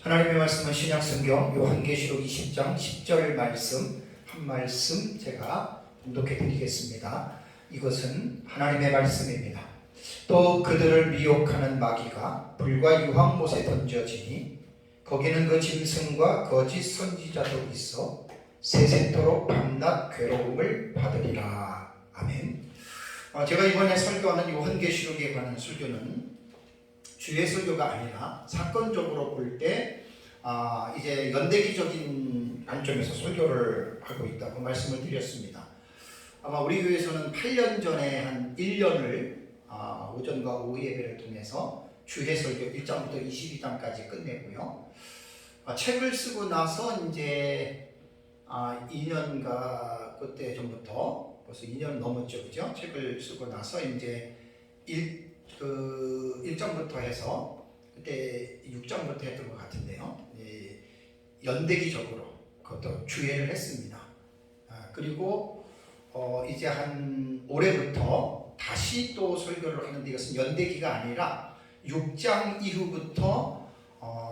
하나님의 말씀은 신약성경 요한계시록 20장 10절 말씀 한 말씀 제가 봉독해 드리겠습니다. 이것은 하나님의 말씀입니다. 또 그들을 미혹하는 마귀가 불과 유황못에 던져지니 거기는 그 짐승과 거짓 선지자도 있어 세세토록 밤낮 괴로움을 받으리라. 아멘. 제가 이번에 설교하는 요한계시록에 관한 설교는 주의 설교가 아니라 사건적으로 볼 때 이제 연대기적인 관점에서 설교를 하고 있다고 말씀을 드렸습니다. 아마 우리 교회에서는 8년 전에 한 1년을 오전과 오후 예배를 통해서 주의 설교 1장부터 22장까지 끝내고요. 책을 쓰고 나서 이제 2년가 그때 전부터 벌써 2년 넘었죠, 그죠? 책을 쓰고 나서 이제 1장부터 해서 그때 6장부터 했던 것 같은데요. 연대기적으로 그것도 주의를 했습니다. 그리고 이제 한 올해부터 다시 또 설교를 하는데 이것은 연대기가 아니라 6장 이후부터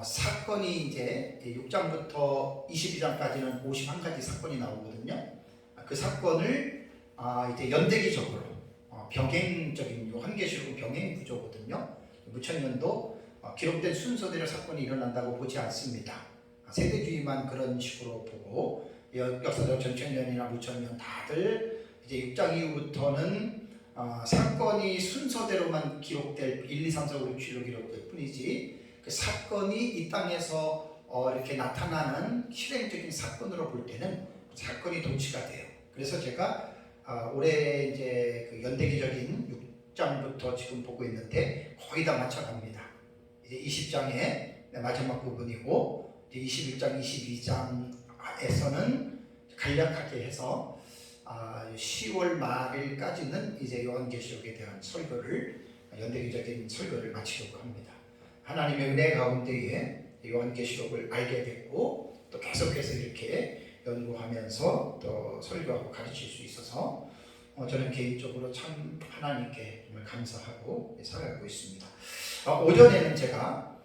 사건이 이제 6장부터 22장까지는 51가지 사건이 나오거든요. 그 사건을 이제 연대기적으로 병행적인 요한계시록은 병행 구조거든요. 무천년도 기록된 순서대로 사건이 일어난다고 보지 않습니다. 세대주의만 그런 식으로 보고 역사적 전천년이나 무천년 다들 이제 6장 이후부터는 사건이 순서대로만 기록될 1, 2, 3, 4, 5, 6, 7로 기록될 뿐이지 그 사건이 이 땅에서 이렇게 나타나는 실행적인 사건으로 볼 때는 사건이 동치가 돼요. 그래서 제가 올해 이제 그 연대기적인 6장부터 지금 보고 있는데 거의 다 맞춰갑니다. 이제 20장의 마지막 부분이고 이제 21장, 22장에서는 간략하게 해서 10월 말일까지는 이제 요한계시록에 대한 설교를 연대기적인 설교를 마치려고 합니다. 하나님의 은혜 가운데에 요한계시록을 알게 됐고 또 계속해서 이렇게 연구하면서 또 설교하고 가르칠 수 있어서 저는 개인적으로 참 하나님께 정말 감사하고 살아가고 있습니다. 오전에는 제가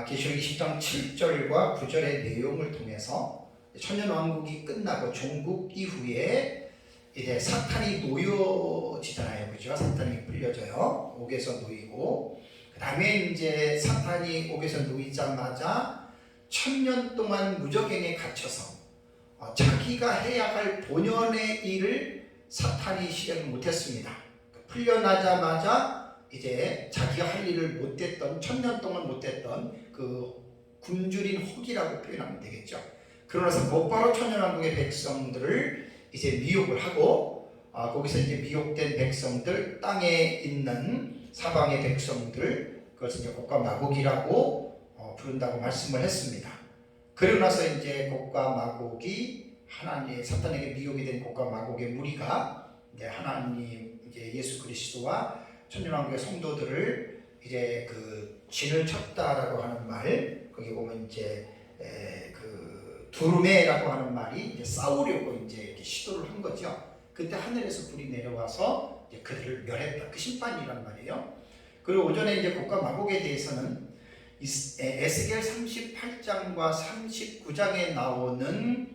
계시록 20장 7절과 9절의 내용을 통해서 천년왕국이 끝나고 종국 이후에 이제 사탄이 놓여지잖아요, 그죠? 사탄이 풀려져요. 옥에서 놓이고 그 다음에 이제 사탄이 옥에서 놓이자마자 1000년 동안 무저갱에 갇혀서 자기가 해야 할 본연의 일을 사탄이 실행을 못했습니다. 풀려나자마자 이제 자기가 할 일을 못했던 1000년 동안 못했던 그 굶주린 혹이라고 표현하면 되겠죠. 그러나서 곧바로 천년왕국의 백성들을 이제 미혹을 하고 거기서 이제 미혹된 백성들 땅에 있는 사방의 백성들 그것을 이제 곡과 마곡이라고 부른다고 말씀을 했습니다. 그러고 나서 이제 곡과 마곡이 하나님 사탄에게 미혹이 된 곡과 마곡의 무리가 이제 하나님 이제 예수 그리스도와 천년왕국의 성도들을 이제 그 진을 쳤다라고 하는 말 거기 보면 이제 그 두루메라고 하는 말이 이제 싸우려고 이제 이렇게 시도를 한 거죠. 그때 하늘에서 불이 내려와서 이제 그들을 멸했다. 그 심판이란 말이에요. 그리고 오전에 이제 곡과 마곡에 대해서는 에스겔 38장과 39장에 나오는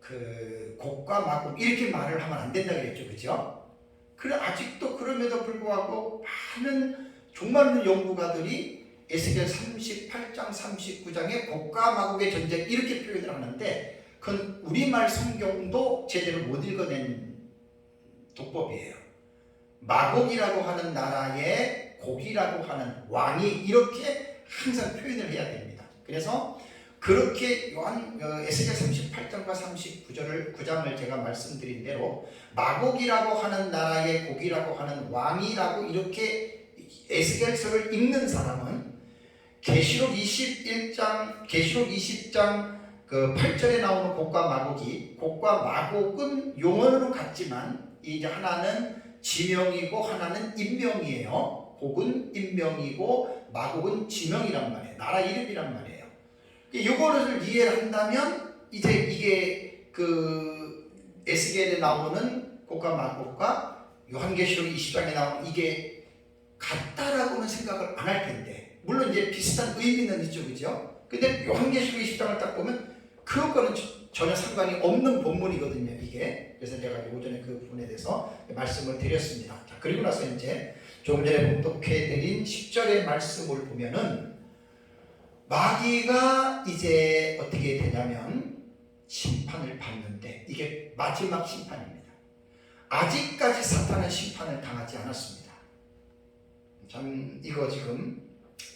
그 곡과 마곡 이렇게 말을 하면 안 된다 그랬죠, 그죠? 그래 아직도 그럼에도 불구하고 많은 종말없는 연구가들이 에스겔 38장, 39장에 곡과 마곡의 전쟁 이렇게 표현을 하는데 그건 우리말 성경도 제대로 못 읽어낸 독법이에요. 마곡이라고 하는 나라의 곡이라고 하는 왕이 이렇게 항상 표현을 해야 됩니다. 그래서 그렇게 에스겔 38장과 39장을 제가 말씀드린 대로 마곡이라고 하는 나라의 곡이라고 하는 왕이라고 이렇게 에스겔서를 읽는 사람은 계시록 20장 그 8절에 나오는 곡과 마곡이 곡과 마곡은 용언으로 같지만 이제 하나는 지명이고 하나는 인명이에요. 곡은 인명이고 마곡은 지명이란 말이에요. 나라 이름이란 말이에요. 이거를 이해를 한다면 이제 이게 그 에스겔에 나오는 곡과 마곡과 요한계시록 20장에 나오는 이게 같다라고는 생각을 안 할 텐데 물론 이제 비슷한 의미는 있죠, 그죠? 근데 요한계시록 20장을 딱 보면 그거는 전혀 상관이 없는 본문이거든요, 이게. 그래서 제가 오전에 그 부분에 대해서 말씀을 드렸습니다. 자, 그리고 나서 이제 조금 전에 봉독해드린 10절의 말씀을 보면은 마귀가 이제 어떻게 되냐면 심판을 받는데 이게 마지막 심판입니다. 아직까지 사탄은 심판을 당하지 않았습니다. 참 이거 지금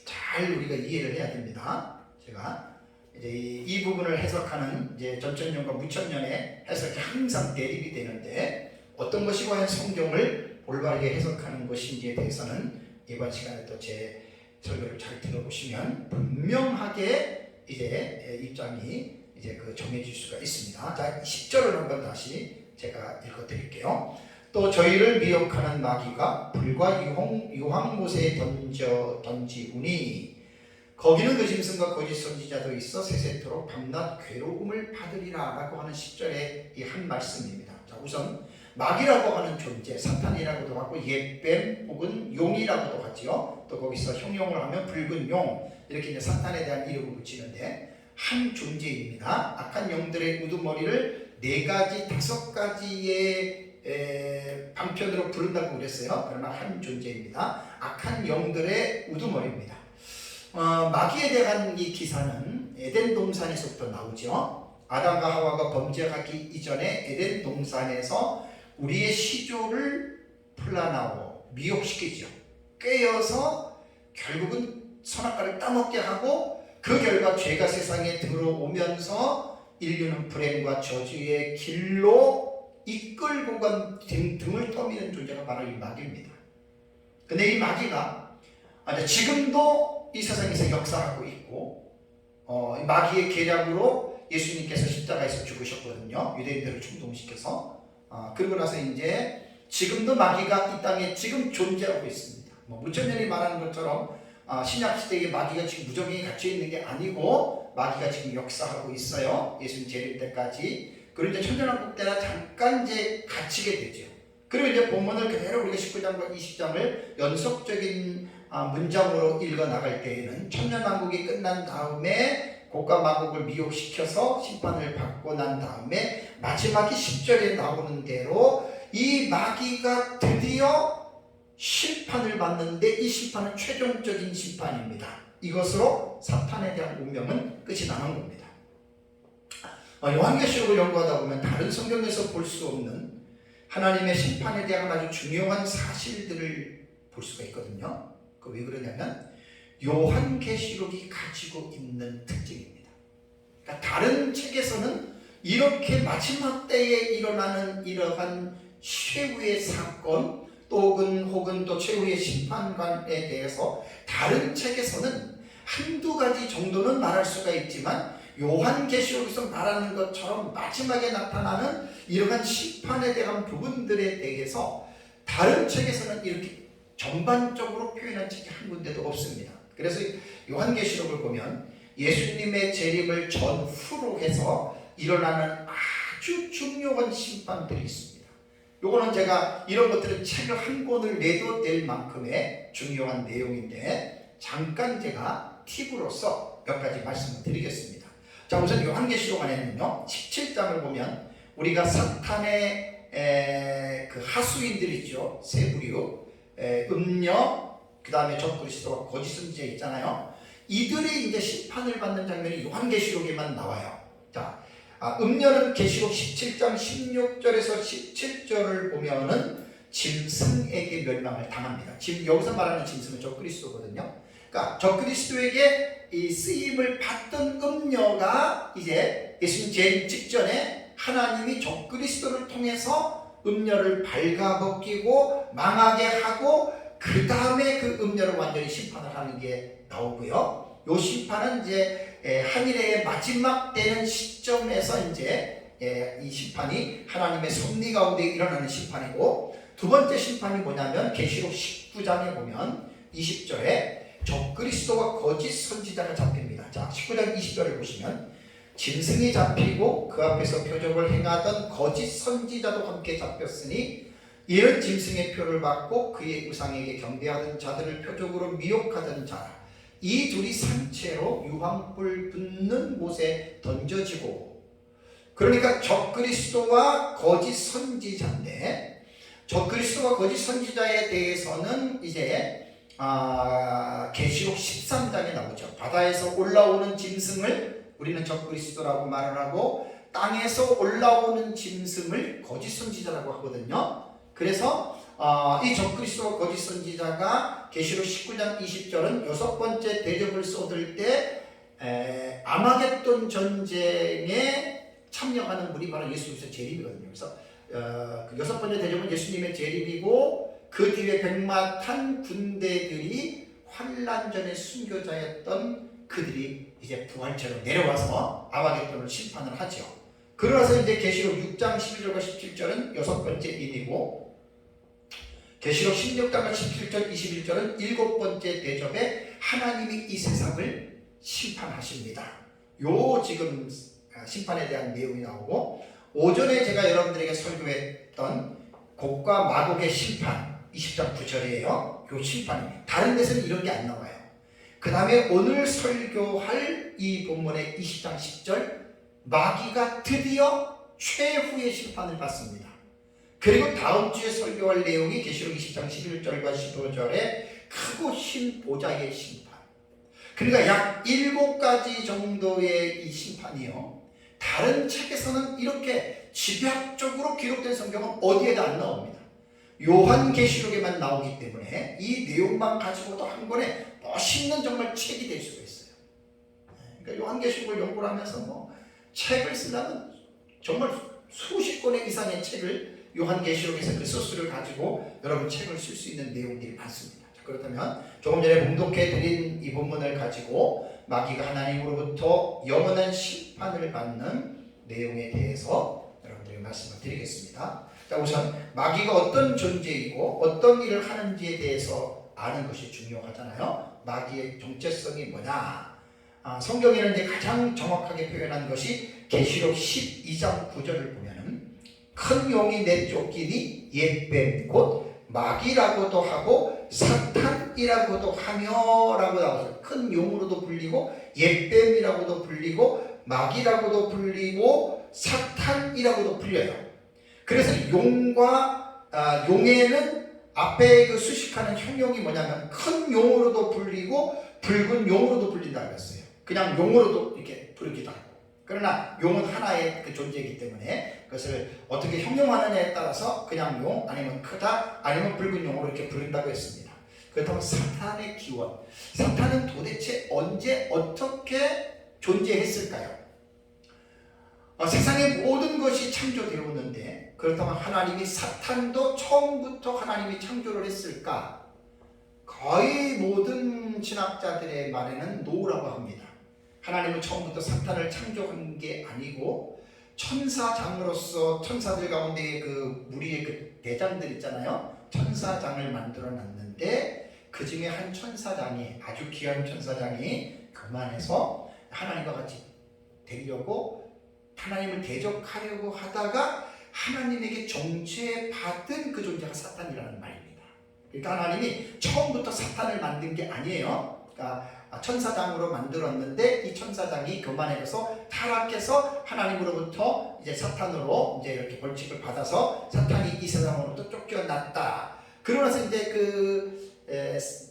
잘 우리가 이해를 해야 됩니다. 제가 이제 이 부분을 해석하는 이제 전천년과 무천년의 해석이 항상 대립이 되는데 어떤 것이 과연 성경을 올바르게 해석하는 것인지에 대해서는 이번 시간에 또 제 설교를 잘 들어보시면 분명하게 이제 입장이 이제 그 정해질 수가 있습니다. 자, 10절을 한번 다시 제가 읽어드릴게요. 또 저희를 미혹하는 마귀가 불과 유황못에 던지우니 거기는 그 짐승과 거짓 선지자도 있어 세세토록 밤낮 괴로움을 받으리라 라고 하는 10절의 이 한 말씀입니다. 자, 우선 마귀라고 하는 존재, 사탄이라고도 하고 옛뱀 혹은 용이라고도 하지요. 또 거기서 형용을 하면 붉은 용, 이렇게 이제 사탄에 대한 이름을 붙이는데 한 존재입니다. 악한 영들의 우두머리를 4가지, 5가지의 방편으로 부른다고 그랬어요. 그러나 한 존재입니다. 악한 영들의 우두머리입니다. 마귀에 대한 이 기사는 에덴 동산에서부터 나오죠. 아담과 하와가 범죄하기 이전에 에덴 동산에서 우리의 시조를 플라나워 미혹시키죠. 꿰어서 결국은 선악과를 따먹게 하고 그 결과 죄가 세상에 들어오면서 인류는 불행과 저주의 길로 이끌고 간 등을 터미는 존재가 바로 이 마귀입니다. 근데 이 마귀가 지금도 이 세상에서 역사하고 있고 마귀의 계략으로 예수님께서 십자가에서 죽으셨거든요. 유대인들을 충동시켜서. 그러고 나서 이제 지금도 마귀가 이 땅에 지금 존재하고 있습니다. 무천년이 말하는 것처럼 신약시대에 마귀가 지금 무적행에 갇혀 있는 게 아니고 마귀가 지금 역사하고 있어요. 예수님 재림 때까지. 그리고 이제 천년왕국 때나 잠깐 이제 갇히게 되죠. 그리고 이제 본문을 그대로 우리가 19장과 20장을 연속적인 문장으로 읽어 나갈 때에는 천년왕국이 끝난 다음에 고가 마국을 미혹시켜서 심판을 받고 난 다음에 마지막에 10절에 나오는 대로 이 마귀가 드디어 심판을 받는데 이 심판은 최종적인 심판입니다. 이것으로 사탄에 대한 운명은 끝이 나는 겁니다. 요한계시록을 연구하다 보면 다른 성경에서 볼 수 없는 하나님의 심판에 대한 아주 중요한 사실들을 볼 수가 있거든요. 그 왜 그러냐면 요한계시록이 가지고 있는 특징입니다. 그러니까 다른 책에서는 이렇게 마지막 때에 일어나는 이러한 최후의 사건 혹은 또 최후의 심판관에 대해서 다른 책에서는 한두 가지 정도는 말할 수가 있지만 요한계시록에서 말하는 것처럼 마지막에 나타나는 이러한 심판에 대한 부분들에 대해서 다른 책에서는 이렇게 전반적으로 표현한 책이 한 군데도 없습니다. 그래서 요한계시록을 보면 예수님의 재림을 전후로 해서 일어나는 아주 중요한 심판들이 있습니다. 요거는 제가 이런 것들은 책을 한 권을 내도 될 만큼의 중요한 내용인데 잠깐 제가 팁으로서 몇 가지 말씀을 드리겠습니다. 자, 우선 요한계시록 안에는요 17장을 보면 우리가 사탄의 그 하수인들 있죠. 세 부류, 음녀, 그 다음에 적그리스도와 거짓 선지자 있잖아요. 이들이 이제 심판을 받는 장면이 요한계시록에만 나와요. 자, 음녀는 계시록 17장 16절에서 17절을 보면은 짐승에게 멸망을 당합니다. 지금 여기서 말하는 짐승은 적그리스도거든요. 그러니까 적그리스도에게 이 쓰임을 받던 음녀가 이제 예수님 재림 직전에 하나님이 적그리스도를 통해서 음녀를 발가벗기고 망하게 하고 그 다음에 그 음녀를 완전히 심판을 하는 게 나오고요. 요 심판은 이제 한일의 마지막 되는 시점에서 이제 이 심판이 하나님의 섭리 가운데 일어나는 심판이고, 두 번째 심판이 뭐냐면 계시록 19장에 보면 20절에 적그리스도와 거짓 선지자가 잡힙니다. 자, 19장 20절을 보시면 짐승이 잡히고 그 앞에서 표적을 행하던 거짓 선지자도 함께 잡혔으니 이런 짐승의 표를 받고 그의 우상에게 경배하던 자들을 표적으로 미혹하던 자라. 이 둘이 산채로 유황불 붙는 못에 던져지고, 그러니까 적그리스도와 거짓 선지자인데, 적그리스도와 거짓 선지자에 대해서는 이제 계시록 13장에 나오죠. 바다에서 올라오는 짐승을 우리는 적그리스도라고 말을 하고, 땅에서 올라오는 짐승을 거짓 선지자라고 하거든요. 그래서 이 적그리스도와 거짓 선지자가 계시록 19장 20절은 여섯 번째 대접을 쏟을 때 아마겟돈 전쟁에 참여하는 분이 바로 예수 그리스도의 재림이거든요. 그래서 그 여섯 번째 대접은 예수님의 재림이고, 그 뒤에 백마탄 군대들이 환란 전에 순교자였던 그들이 이제 부활체로 내려와서 아마겟돈을 심판을 하죠. 그러나서 이제 계시록 6장 11절과 17절은 여섯 번째 인이고, 계시록 16장과 17절 21절은 일곱 번째 대접에 하나님이 이 세상을 심판하십니다. 요 지금 심판에 대한 내용이 나오고, 오전에 제가 여러분들에게 설교했던 곡과 마곡의 심판 20장 9절이에요. 요 심판이 다른 데서는 이런 게 안 나와요. 그 다음에 오늘 설교할 이 본문의 20장 10절, 마귀가 드디어 최후의 심판을 받습니다. 그리고 다음 주에 설교할 내용이 계시록 20장 11절과 15절에 크고 흰 보좌의 심판. 그러니까 약 7가지 정도의 이 심판이요, 다른 책에서는 이렇게 집약적으로 기록된 성경은 어디에도 안 나옵니다. 요한계시록에만 나오기 때문에 이 내용만 가지고도 한 권의 멋있는 정말 책이 될 수가 있어요. 그러니까 요한계시록을 연구를 하면서 책을 쓰려면 정말 수십 권의 이상의 책을 요한계시록에서 그 소스를 가지고 여러분 책을 쓸 수 있는 내용들이 많습니다. 자, 그렇다면 조금 전에 봉독해 드린 이 본문을 가지고 마귀가 하나님으로부터 영원한 심판을 받는 내용에 대해서 여러분들에게 말씀을 드리겠습니다. 자, 우선 마귀가 어떤 존재이고 어떤 일을 하는지에 대해서 아는 것이 중요하잖아요. 마귀의 정체성이 뭐냐? 성경에는 이제 가장 정확하게 표현한 것이 계시록 12장 9절을 보면은 큰 용이 내쫓기니 옛뱀 곧 마귀라고도 하고 사탄이라고도 하며라고 나와서, 큰 용으로도 불리고 옛뱀이라고도 불리고 마귀라고도 불리고 사탄이라고도 불려요. 그래서 용에는 앞에 그 수식하는 형용이 뭐냐면 큰 용으로도 불리고 붉은 용으로도 불린다고 했어요. 그냥 용으로도 이렇게 부르기도 하고. 그러나 용은 하나의 그 존재이기 때문에 그것을 어떻게 형용하느냐에 따라서 그냥 용, 아니면 크다, 아니면 붉은 용으로 이렇게 부른다고 했습니다. 그렇다면 사탄의 기원, 사탄은 도대체 언제 어떻게 존재했을까요? 세상의 모든 것이 창조되었는데, 그렇다면 하나님이 사탄도 처음부터 하나님이 창조를 했을까? 거의 모든 신학자들의 말에는 노라고 합니다. 하나님은 처음부터 사탄을 창조한 게 아니고 천사장으로서 천사들 가운데 그 무리의 그 대장들 있잖아요. 천사장을 만들어 놨는데 그 중에 한 천사장이, 아주 귀한 천사장이 교만해서 하나님과 같이 되려고 하나님을 대적하려고 하다가 하나님에게 정죄받은 그 존재가 사탄이라는 말입니다. 그러니까 하나님이 처음부터 사탄을 만든 게 아니에요. 그러니까 천사장으로 만들었는데 이 천사장이 교만해서 타락해서 하나님으로부터 이제 사탄으로 이제 이렇게 벌칙을 받아서 사탄이 이 세상으로부터 쫓겨났다. 그러면서 이제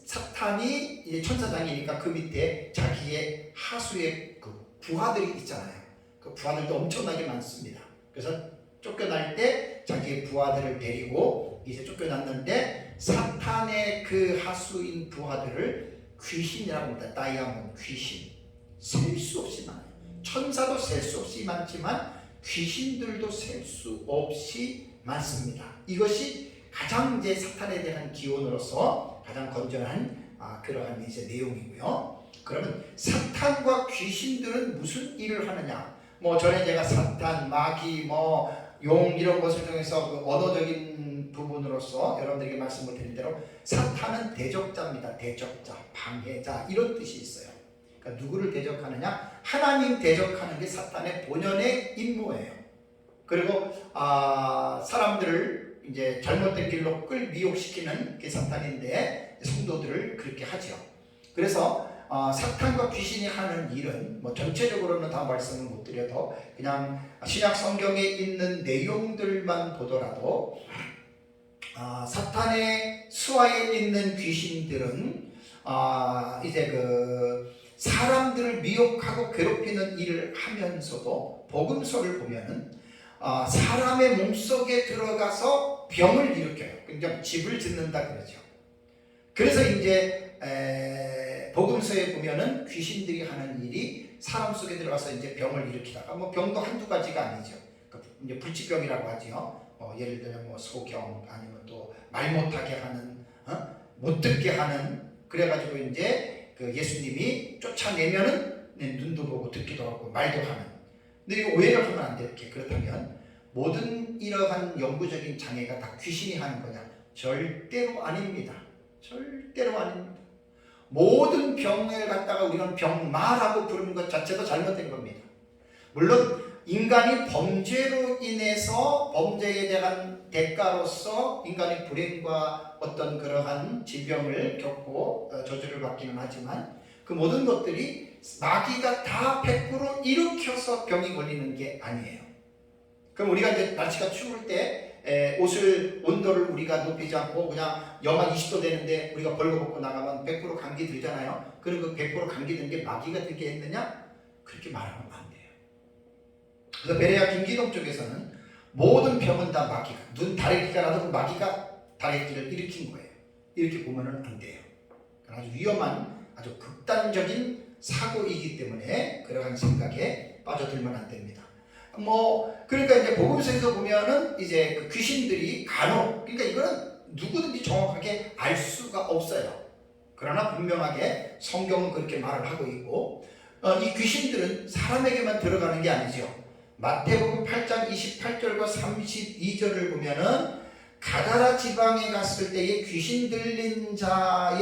사탄이 이제 천사장이니까 그 밑에 자기의 하수의 그 부하들이 있잖아요. 그 부하들도 엄청나게 많습니다. 그래서 쫓겨날 때 자기의 부하들을 데리고 이제 쫓겨났는데, 사탄의 그 하수인 부하들을 귀신이라고 합니다. 다이아몬드, 귀신. 셀 수 없이 많아요. 천사도 셀 수 없이 많지만 귀신들도 셀 수 없이 많습니다. 이것이 가장 이제 사탄에 대한 기원으로서 가장 건전한 그러한 이제 내용이고요. 그러면 사탄과 귀신들은 무슨 일을 하느냐? 전에 제가 사탄, 마귀, 용 이런 것을 통해서 그 언어적인 부분으로서 여러분들에게 말씀을 드린 대로 사탄은 대적자입니다. 대적자, 방해자 이런 뜻이 있어요. 그러니까 누구를 대적하느냐? 하나님 대적하는 게 사탄의 본연의 임무예요. 그리고 사람들을 이제 잘못된 길로 미혹시키는 게 사탄인데 성도들을 그렇게 하죠. 그래서 사탄과 귀신이 하는 일은 뭐 전체적으로는 다 말씀을 못 드려도 그냥 신약 성경에 있는 내용들만 보더라도 사탄의 수하에 있는 귀신들은 이제 그 사람들을 미혹하고 괴롭히는 일을 하면서도 복음서를 보면은 사람의 몸속에 들어가서 병을 일으켜요. 그러니까 집을 짓는다 그러죠. 그래서 이제 복음서에 보면은 귀신들이 하는 일이 사람 속에 들어가서 이제 병을 일으키다가 뭐 병도 한두 가지가 아니죠. 이제 불치병이라고 하죠. 예를 들면 뭐 소경 아니면 또 말 못하게 하는 못 듣게 하는 그래가지고 이제 그 예수님이 쫓아내면은 눈도 보고 듣기도 하고 말도 하는. 근데 이거 오해를 하면 안 돼. 그렇다면 모든 이러한 영구적인 장애가 다 귀신이 하는 거냐? 절대로 아닙니다. 절대로 아닙니다. 모든 병을 갖다가 우리는 병마라고 부르는 것 자체도 잘못된 겁니다. 물론 인간이 범죄로 인해서 범죄에 대한 대가로서 인간의 불행과 어떤 그러한 질병을 겪고 저주를 받기는 하지만 그 모든 것들이 마귀가 다 100% 일으켜서 병이 걸리는 게 아니에요. 그럼 우리가 이제 날씨가 추울 때 옷을 온도를 우리가 높이지 않고 그냥 영하 20도 되는데 우리가 벌거벗고 나가면 100% 감기 들잖아요. 그리고 그 100% 감기 든 게 마귀가 들게 했느냐? 그렇게 말하면 안 돼요. 그래서 베레아 김기동 쪽에서는 모든 병은 다 마귀가 눈 다래끼가 나도 그 마귀가 다래끼를 일으킨 거예요. 이렇게 보면은 안 돼요. 아주 위험한 아주 극단적인 사고이기 때문에 그러한 생각에 빠져들면 안 됩니다. 그러니까 이제 복음서에서 보면은 이제 그 귀신들이 간혹, 그러니까 이거는 누구든지 정확하게 알 수가 없어요. 그러나 분명하게 성경은 그렇게 말을 하고 있고, 이 귀신들은 사람에게만 들어가는 게 아니죠. 마태복음 8장 28절과 32절을 보면은 가다라 지방에 갔을 때에 귀신 들린 자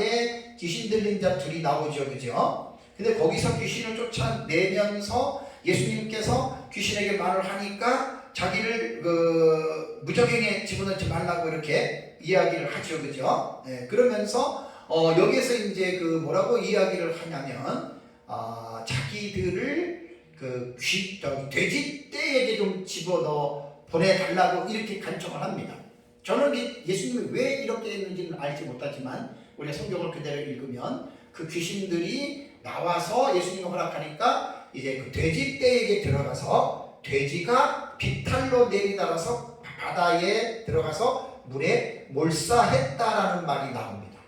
둘이 나오죠, 그죠? 근데 거기서 귀신을 쫓아내면서 예수님께서 귀신에게 말을 하니까 자기를 무적행에 집어넣지 말라고 이렇게 이야기를 하죠, 그죠? 네, 그러면서 여기에서 이제 뭐라고 이야기를 하냐면 자기들을 돼지떼에게 좀 집어넣어 보내달라고 이렇게 간청을 합니다. 저는 예수님이 왜 이렇게 했는지는 알지 못하지만 우리가 성경을 그대로 읽으면 그 귀신들이 나와서 예수님이 허락하니까 이제 그 돼지떼에게 들어가서 돼지가 비탈로 내리달아서 바다에 들어가서 물에 몰사했다라는 말이 나옵니다.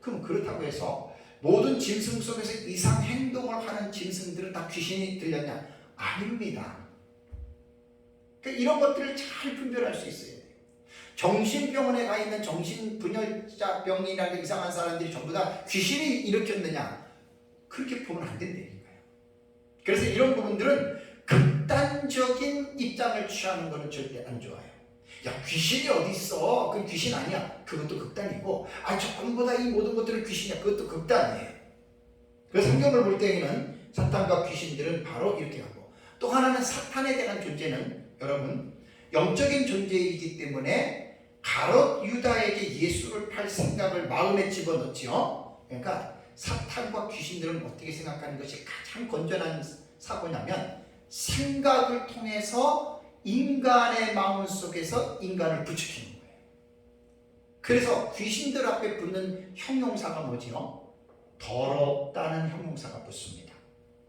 그럼 그렇다고 해서 모든 짐승 속에서 이상 행동을 하는 짐승들은 다 귀신이 들렸냐? 아닙니다. 그러니까 이런 것들을 잘 분별할 수 있어야 돼요. 정신병원에 가 있는 정신분열자병이라는 이상한 사람들이 전부 다 귀신이 일으켰느냐? 그렇게 보면 안 된다니까요. 그래서 이런 부분들은 극단적인 입장을 취하는 것은 절대 안 좋아요. 야, 귀신이 어디 있어? 그건 귀신 아니야. 그것도 극단이고, 전부 다 이 모든 것들은 귀신이야. 그것도 극단이에요. 그래서 성경을 볼 때에는 사탄과 귀신들은 바로 이렇게 하고, 또 하나는 사탄에 대한 존재는 여러분 영적인 존재이기 때문에 가롯 유다에게 예수를 팔 생각을 마음에 집어넣지요. 그러니까 사탄과 귀신들은 어떻게 생각하는 것이 가장 건전한 사고냐면 생각을 통해서 인간의 마음 속에서 인간을 부추기는 거예요. 그래서 귀신들 앞에 붙는 형용사가 뭐지요? 더럽다는 형용사가 붙습니다.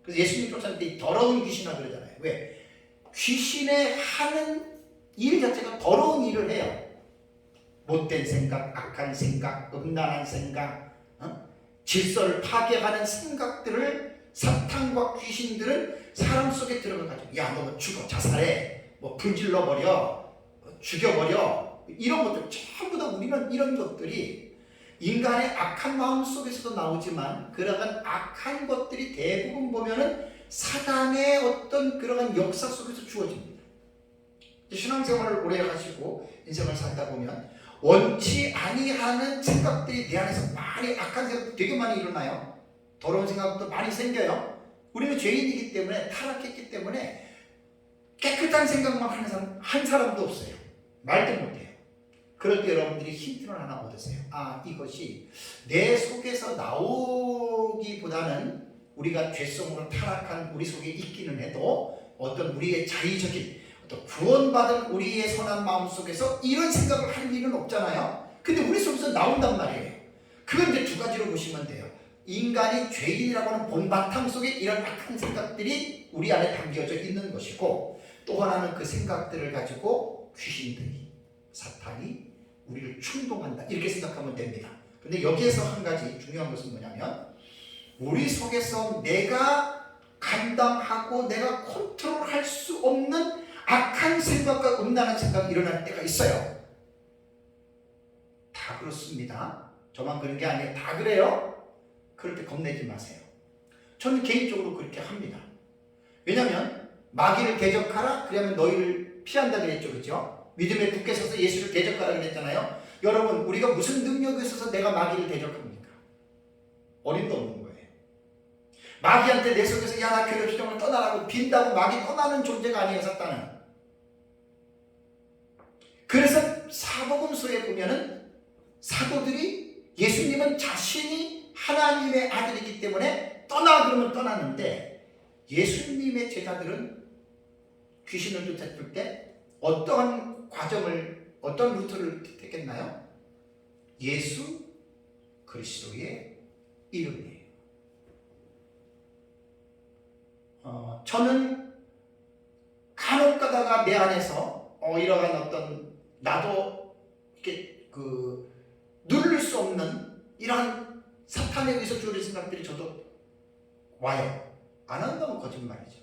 그래서 예수님 쫓아낼 때 더러운 귀신이라고 그러잖아요. 왜? 귀신의 하는 일 자체가 더러운 일을 해요. 못된 생각, 악한 생각, 음란한 생각, 질서를 파괴하는 생각들을 사탄과 귀신들은 사람 속에 들어가가지고 야, 너 죽어, 자살해, 불질러버려, 죽여버려, 이런 것들 전부 다 우리는 이런 것들이 인간의 악한 마음 속에서도 나오지만 그러한 악한 것들이 대부분 보면은 사단의 어떤 그러한 역사 속에서 주어집니다. 신앙생활을 오래 하시고 인생을 살다 보면 원치 아니하는 생각들이 내 안에서 많이 악한 생각도 되게 많이 일어나요. 더러운 생각도 많이 생겨요. 우리는 죄인이기 때문에 타락했기 때문에 깨끗한 생각만 하는 사람 한 사람도 없어요. 말도 못해요. 그럴 때 여러분들이 힌트를 하나 얻으세요. 아, 이것이 내 속에서 나오기보다는 우리가 죄성으로 타락한 우리 속에 있기는 해도 어떤 우리의 자의적인 어떤 구원받은 우리의 선한 마음 속에서 이런 생각을 할 일은 없잖아요. 근데 우리 속에서 나온단 말이에요. 그건 이제 두 가지로 보시면 돼요. 인간이 죄인이라고 하는 본바탕 속에 이런 악한 생각들이 우리 안에 담겨져 있는 것이고, 또 하나는 그 생각들을 가지고 귀신들이, 사탄이 우리를 충동한다, 이렇게 생각하면 됩니다. 근데 여기에서 한 가지 중요한 것은 뭐냐면, 우리 속에서 내가 감당하고 내가 컨트롤할 수 없는 악한 생각과 음란한 생각이 일어날 때가 있어요. 다 그렇습니다. 저만 그런 게 아니에요. 다 그래요. 그럴 때 겁내지 마세요. 저는 개인적으로 그렇게 합니다. 왜냐하면 마귀를 대적하라, 그러면 너희를 피한다 그랬죠. 그렇죠? 믿음에 굳게 서서 예수를 대적하라 그랬잖아요. 여러분, 우리가 무슨 능력이 있어서 내가 마귀를 대적합니까? 어림도 없는 거예요. 마귀한테 내 속에서 야, 나 괴롭히지 마, 떠나라고 빈다고 마귀 떠나는 존재가 아니에요, 사탄은. 그래서 사복음서에 보면은 사도들이 예수님은 자신이 하나님의 아들이기 때문에 떠나 그러면 떠나는데, 예수님의 제자들은 귀신을 쫓았을 때 어떠한 과정을, 어떤 루트를 택했나요? 예수 그리스도의 이름이에요. 저는 간혹 가다가 내 안에서 이러한 어떤 나도 이렇게 누를 수 없는 이러한 사탄에 의해서 주어진 생각들이 저도 와요. 안 한다면 거짓말이죠.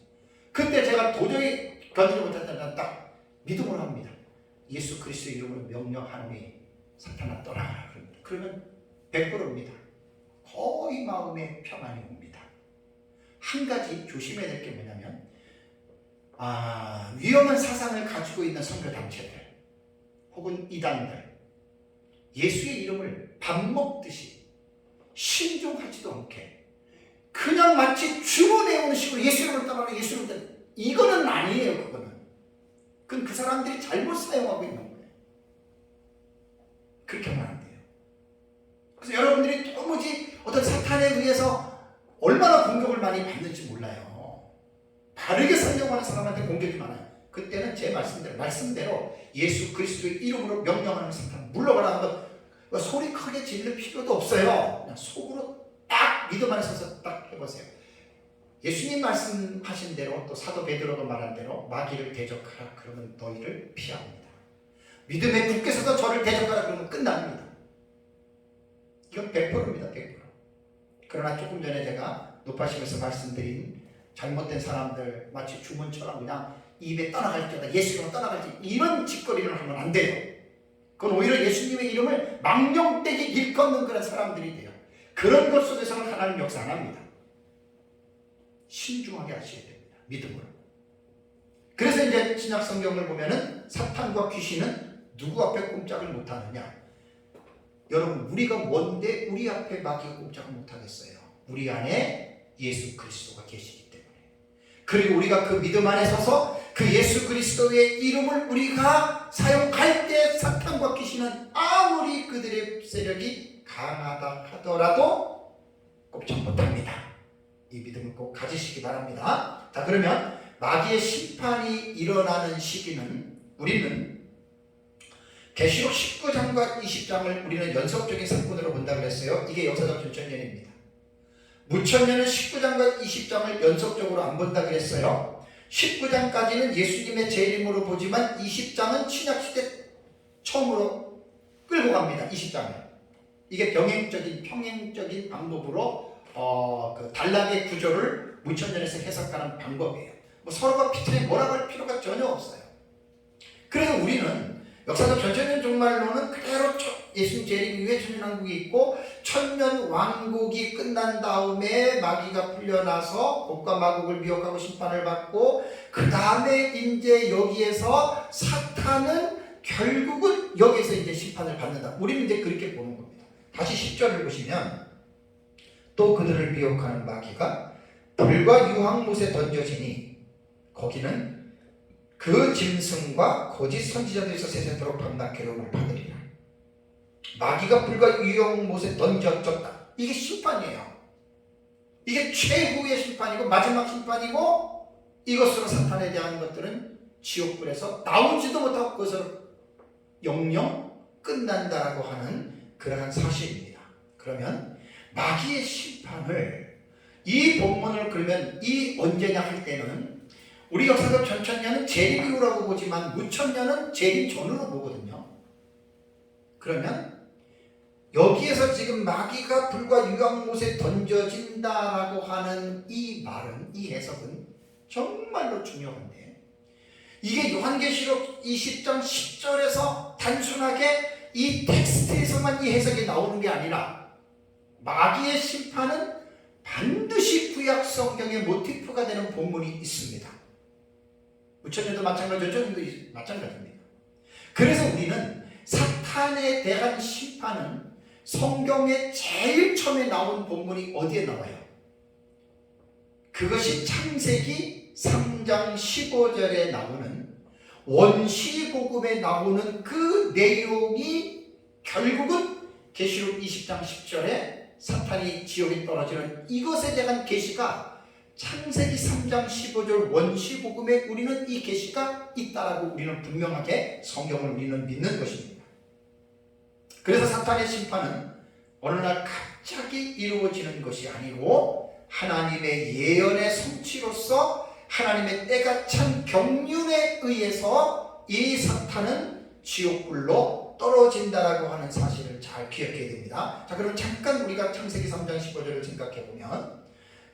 그때 제가 도저히 견디지 못할 때는 딱 믿음으로 합니다. 예수 그리스도의 이름으로 명령하노니 사탄아 떠나라. 그러면 100%입니다. 거의 마음에 평안이 옵니다. 한 가지 조심해야 될 게 뭐냐면, 위험한 사상을 가지고 있는 선교단체들 혹은 이단들, 예수의 이름을 밥 먹듯이 신중하지도 않게 그냥 마치 주문해오는 식으로 예수 이름을 따라라, 예수 이름을 따라라, 이거는 아니에요. 그건 그 사람들이 잘못 사용하고 있는 거예요. 그렇게 하면 안 돼요. 그래서 여러분들이 도무지 어떤 사탄에 의해서 얼마나 공격을 많이 받는지 몰라요. 바르게 살려고 하는 사람한테 공격이 많아요. 그때는 제 말씀대로 예수 그리스도의 이름으로 명령하는 사탄 물러가라 하는 거 소리 크게 지를 필요도 없어요. 그냥 속으로 딱 믿음 안에 서서 딱 해보세요. 예수님 말씀하신 대로, 또 사도 베드로가 말한 대로 마귀를 대적하라 그러면 너희를 피합니다. 믿음에 굳게 서서 저를 대적하라 그러면 끝납니다. 이건 100%입니다. 100%. 그러나 조금 전에 제가 높아심에서 말씀드린 잘못된 사람들, 마치 주문처럼 그냥 입에 떠나갈 때다, 예수님으로 떠나갈지, 이런 짓거리를 하면 안 돼요. 그건 오히려 예수님의 이름을 망령되게 일컫는 그런 사람들이 돼요. 그런 것 속에서는 하나님 역사 안 합니다. 신중하게 하셔야 됩니다. 믿음으로. 그래서 이제 신약 성경을 보면은 사탄과 귀신은 누구 앞에 꼼짝을 못하느냐? 여러분, 우리가 뭔데 우리 앞에 마귀가 꼼짝을 못하겠어요? 우리 안에 예수 그리스도가 계시기 때문에. 그리고 우리가 그 믿음 안에 서서 그 예수 그리스도의 이름을 우리가 사용할 때 사탄과 귀신은 아무리 그들의 세력이 강하다 하더라도 꼼짝 못합니다. 이 믿음을 꼭 가지시기 바랍니다. 자, 그러면 마귀의 심판이 일어나는 시기는, 우리는 계시록 19장과 20장을 우리는 연속적인 사건으로 본다고 했어요. 이게 역사적 전천년입니다. 무천년은 19장과 20장을 연속적으로 안 본다고 했어요. 19장까지는 예수님의 재림으로 보지만 20장은 신약시대 처음으로 끌고 갑니다. 20장을. 이게 평행적인 방법으로 그 단락의 구조를 무천년에서 해석하는 방법이에요. 서로가 피트에 뭐라고 할 필요가 전혀 없어요. 그래서 우리는 역사적 전천년 종말로는 그대로 예수님 재림 이후에 천년왕국이 있고, 천년 왕국이 끝난 다음에 마귀가 풀려나서 곡과 마곡을 미혹하고 심판을 받고, 그 다음에 이제 여기에서 사탄은 결국은 여기에서 이제 심판을 받는다. 우리는 이제 그렇게 보는 겁니다. 다시 10절을 보시면, 또 그들을 미혹하는 마귀가 불과 유황못에 던져지니 거기는 그 짐승과 거짓 선지자들에서 세세토록 밤낮 괴로움을 받으리라. 마귀가 불과 유영 못에 던져졌다. 이게 심판이에요. 이게 최후의 심판이고 마지막 심판이고, 이것으로 사탄에 대한 것들은 지옥불에서 나오지도 못하고 그것을 영영 끝난다라고 하는 그러한 사실입니다. 그러면 마귀의 심판을, 이 본문을 그러면 이 언제냐 할 때는 우리 역사적 전천년은 재림 이후라고 보지만 무천년은 재림 전으로 보거든요. 그러면 여기에서 지금 마귀가 불과 유황못에 던져진다라고 하는 이 말은, 이 해석은 정말로 중요한데, 이게 요한계시록 20장 10절에서 단순하게 이 텍스트에서만 이 해석이 나오는 게 아니라 마귀의 심판은 반드시 구약 성경의 모티프가 되는 본문이 있습니다. 무천년도 마찬가지죠. 전천년도 마찬가지입니다. 그래서 우리는 사탄에 대한 심판은 성경에 제일 처음에 나온 본문이 어디에 나와요? 그것이 창세기 3장 15절에 나오는 원시복음에 나오는 그 내용이 결국은 계시록 20장 10절에 사탄이 지옥에 떨어지는 이것에 대한 계시가 창세기 3장 15절 원시복음에 우리는 이 계시가 있다라고 우리는 분명하게 성경을 우리는 믿는 것입니다. 그래서 사탄의 심판은 어느 날 갑자기 이루어지는 것이 아니고 하나님의 예언의 성취로서 하나님의 때가 찬 경륜에 의해서 이 사탄은 지옥불로 떨어진다라고 하는 사실을 잘 기억해야 됩니다. 자, 그럼 잠깐 우리가 창세기 3장 15절을 생각해 보면,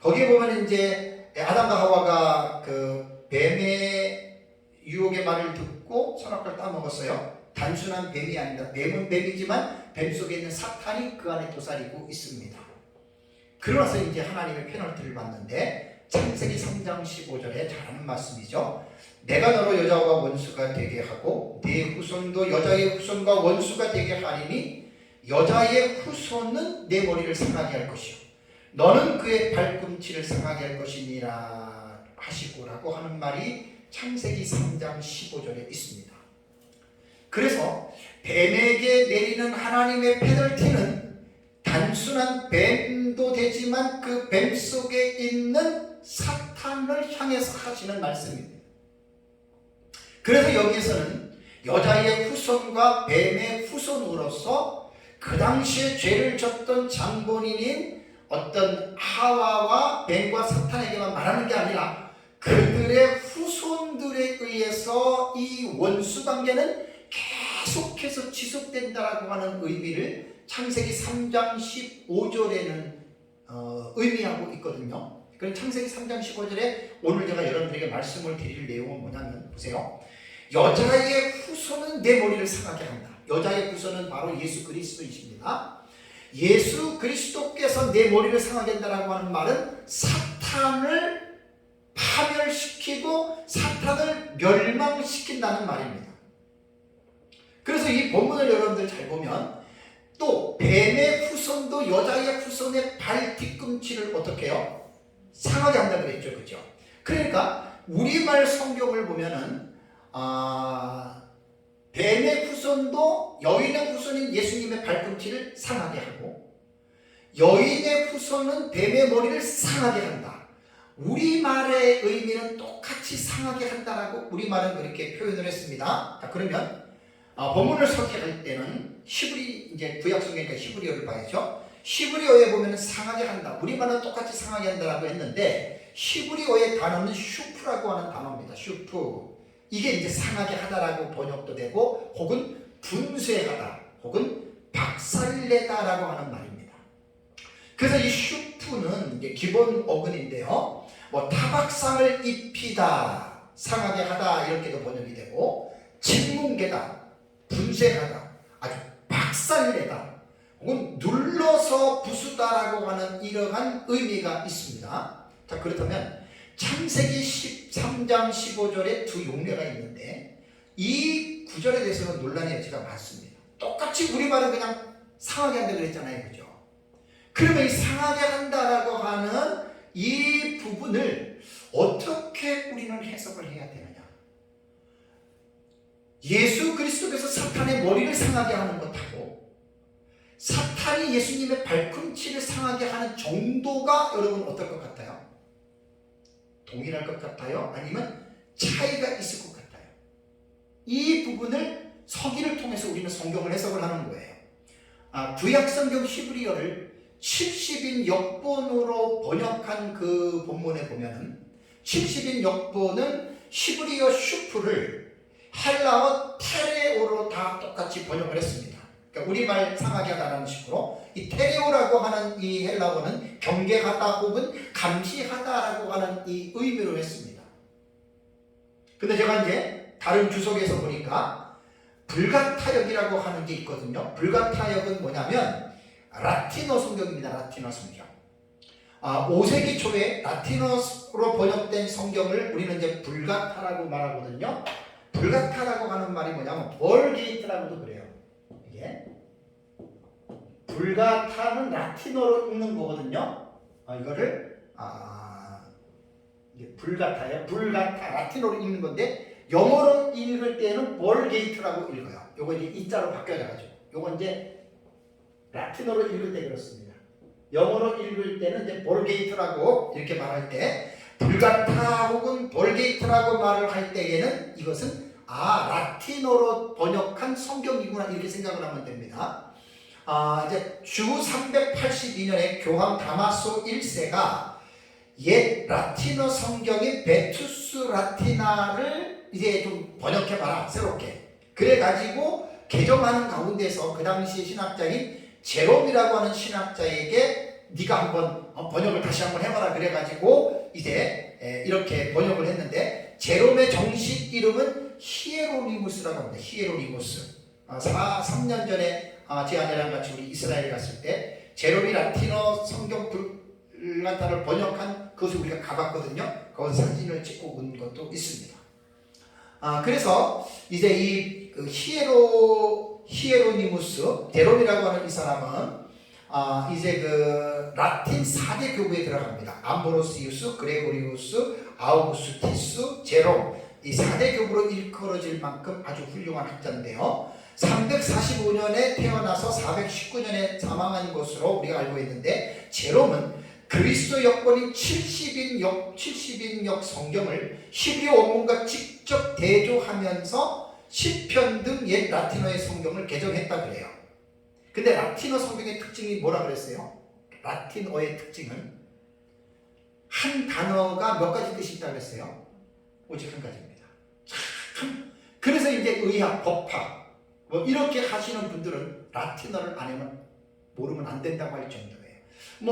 거기에 보면 이제 아담과 하와가 그 뱀의 유혹의 말을 듣고 선악과를 따먹었어요. 단순한 뱀이 아니다. 뱀은 뱀이지만 뱀 속에 있는 사탄이 그 안에 도사리고 있습니다. 그러나서 이제 하나님의 페널티를 받는데 창세기 3장 15절에 잘하는 말씀이죠. 내가 너로 여자와 원수가 되게 하고 네 후손도 여자의 후손과 원수가 되게 하리니 여자의 후손은 내 머리를 상하게 할 것이요 너는 그의 발꿈치를 상하게 할 것이니라 하시고라고 하는 말이 창세기 3장 15절에 있습니다. 그래서 뱀에게 내리는 하나님의 페널티는 단순한 뱀도 되지만 그 뱀 속에 있는 사탄을 향해서 하시는 말씀입니다. 그래서 여기서는 여자의 후손과 뱀의 후손으로서 그 당시에 죄를 졌던 장본인인 어떤 하와와 뱀과 사탄에게만 말하는 게 아니라 그들의 후손들에 의해서 이 원수 관계는 계속해서 지속된다라고 하는 의미를 창세기 3장 15절에는 의미하고 있거든요. 그럼 창세기 3장 15절에 오늘 제가 여러분들에게 말씀을 드릴 내용은 뭐냐면, 보세요. 여자의 후손은 내 머리를 상하게 한다. 여자의 후손은 바로 예수 그리스도이십니다. 예수 그리스도께서 내 머리를 상하게 한다라고 하는 말은 사탄을 파멸시키고 사탄을 멸망시킨다는 말입니다. 그래서 이 본문을 여러분들 잘 보면 또 뱀의 후손도 여자의 후손의 발 뒤꿈치를 어떻게 해요? 상하게 한다 그랬죠. 그죠? 그러니까 우리말 성경을 보면은 뱀의 후손도 여인의 후손인 예수님의 발꿈치를 상하게 하고 여인의 후손은 뱀의 머리를 상하게 한다. 우리말의 의미는 똑같이 상하게 한다라고 우리말은 그렇게 표현을 했습니다. 자, 그러면 본문을 선택할 때는 히브리, 이제 구약성경이니까 히브리어를 봐야죠. 히브리어에 보면 상하게 한다. 우리말은 똑같이 상하게 한다라고 했는데 히브리어의 단어는 슈프라고 하는 단어입니다. 슈프. 이게 이제 상하게 하다라고 번역도 되고 혹은 분쇄하다 혹은 박살내다라고 하는 말입니다. 그래서 이 슈프는 이제 기본 어근인데요. 뭐 타박상을 입히다, 상하게 하다 이렇게도 번역이 되고 침문개다, 분쇄하다, 아주 박살내다 혹은 눌러서 부수다라고 하는 이러한 의미가 있습니다. 자, 그렇다면 창세기 13장 15절에 두 용례가 있는데 이 구절에 대해서는 논란의 여지가 많습니다. 똑같이 우리말은 그냥 상하게 한다 그랬잖아요. 그죠? 그러면 이 상하게 한다라고 하는 이 부분을 어떻게 우리는 해석을 해야 되느냐? 예수 그리스도께서 사탄의 머리를 상하게 하는 것하고 사탄이 예수님의 발꿈치를 상하게 하는 정도가 여러분 어떨 것 같아요? 동일할 것 같아요? 아니면 차이가 있을 것 같아요? 이 부분을 서기를 통해서 우리는 성경을 해석을 하는 거예요. 구약성경 히브리어를 70인 역본으로 번역한 그 본문에 보면은 70인 역본은 히브리어 슈프를 헬라어 테레오로 다 똑같이 번역을 했습니다. 그러니까 우리말 상하게 하다라는 식으로 이 테레오라고 하는 이 헬라어는 경계하다 혹은 감시하다라고 하는 이 의미로 했습니다. 근데 제가 이제 다른 주석에서 보니까 불가타역이라고 하는 게 있거든요. 불가타역은 뭐냐면 라틴어 성경입니다. 라틴어 성경. 5세기 초에 라틴어로 번역된 성경을 우리는 이제 불가타라고 말하거든요. 불가타라고 하는 말이 뭐냐면 벌게이트라고도 그래요. 이게 불가타는 라틴어로 읽는 거거든요. 이거를 이게 불가타예요. 불가타 라틴어로 읽는 건데 영어로 읽을 때는 벌게이트라고 읽어요. 요거 이제 이자로 바뀌어져가지고 요거 이제 라틴어로 읽을 때 그렇습니다. 영어로 읽을 때는 이제 벌게이트라고 이렇게 말할 때 불가타 혹은 벌게이트라고 말을 할 때에는 이것은 라틴어로 번역한 성경이구나 이렇게 생각을 하면 됩니다. 이제 주 382년에 교황 다마소 1세가 옛 라틴어 성경인 베투스 라티나를 이제 좀 번역해봐라 새롭게 그래가지고 개정하는 가운데서 그 당시 신학자인 제롬이라고 하는 신학자에게 네가 한번 번역을 다시 한번 해봐라 그래가지고 이제 이렇게 번역을 했는데 제롬의 정식 이름은 히에로니무스라고 합니다. 히에로니무스. 3년 전에 제 아내랑 같이 우리 이스라엘 갔을 때 제롬이 라틴어 성경 불가타를 번역한 그것을 우리가 가봤거든요. 거기서 사진을 찍고 온 것도 있습니다. 그래서 이제 이 그 히에로니무스 제롬이라고 하는 이 사람은 이제 그 라틴 4대 교부에 들어갑니다. 암브로시우스, 그레고리우스, 아우구스티스, 제롬 이 4대 교부로 일컬어질 만큼 아주 훌륭한 학자인데요. 345년에 태어나서 419년에 사망한 것으로 우리가 알고 있는데 제롬은 그리스도 역본인 70인역 성경을 히브리어 원문과 직접 대조하면서 시편 등 옛 라틴어의 성경을 개정했다 그래요. 근데 라틴어 성경의 특징이 뭐라 그랬어요? 라틴어의 특징은 한 단어가 몇 가지 뜻이 있다고 했어요? 오직 한 가지입니다. 그래서 이제 의학, 법학 뭐 이렇게 하시는 분들은 라틴어를 안 하면 모르면 안 된다고 할 정도예요.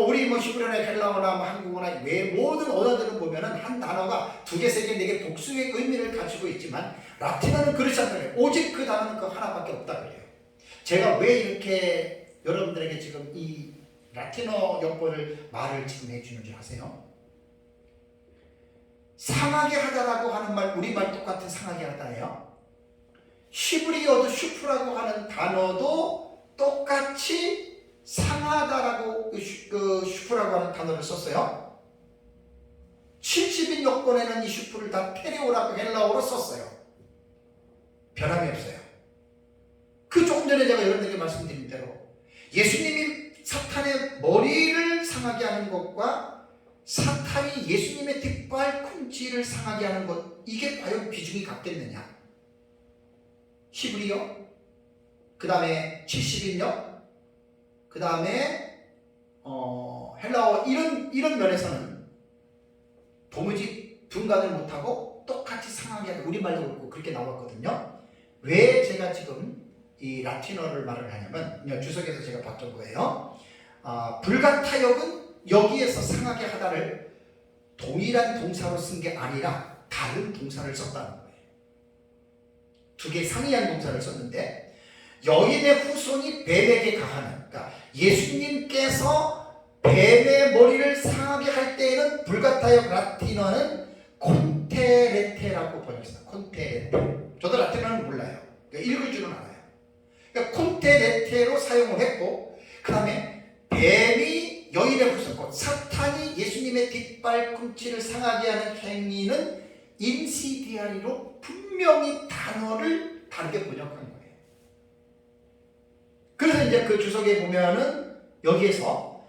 우리 히브리어나 헬라어나 한국어나 외 모든 언어들은 보면은 한 단어가 2개, 3개, 4개 복수의 의미를 가지고 있지만 라틴어는 그렇지 않다고요. 오직 그 단어는 그 하나밖에 없다 그래요. 제가 왜 이렇게 여러분들에게 지금 이 라틴어 역본을 말을 지금 해주는 줄 아세요? 상하게 하다라고 하는 말, 우리말 똑같은 상하게 하다예요. 히브리어도 슈프라고 하는 단어도 똑같이 상하다라고 슈프라고 하는 단어를 썼어요. 70인 역본에는 이 슈프를 다 테레오라고 헬라어로 썼어요. 변함이 없어요. 그 조금 전에 제가 여러분들에게 말씀드린 대로 예수님이 사탄의 머리를 상하게 하는 것과 사탄이 예수님의 뒷발꿈치를 상하게 하는 것 이게 과연 비중이 같겠느냐? 히브리어, 그 다음에 70인역, 그 다음에 헬라어 이런 면에서는 도무지 분간을 못하고 똑같이 상하게 하는 우리말도 그렇고 그렇게 나왔거든요. 왜 제가 지금 이 라틴어를 말을 하냐면 주석에서 제가 봤던 거예요. 불가타역은 여기에서 상하게 하다를 동일한 동사로 쓴 게 아니라 다른 동사를 썼다는 거예요. 2개 상이한 동사를 썼는데 여인의 후손이 뱀에게 가하는 그러니까 예수님께서 뱀의 머리를 상하게 할 때에는 불가타역 라틴어는 콘테레테라고 번역했어요. 콘테레테. 저도 라틴어는 몰라요. 그러니까 읽을 줄은 알아요. 그러니까 콘테레테로 사용을 했고 그 다음에 뱀이 여인의 후손, 사탄이 예수님의 뒷발꿈치를 상하게 하는 행위는 인시디아리로 분명히 단어를 다르게 번역한 거예요. 그래서 이제 그 주석에 보면은 여기에서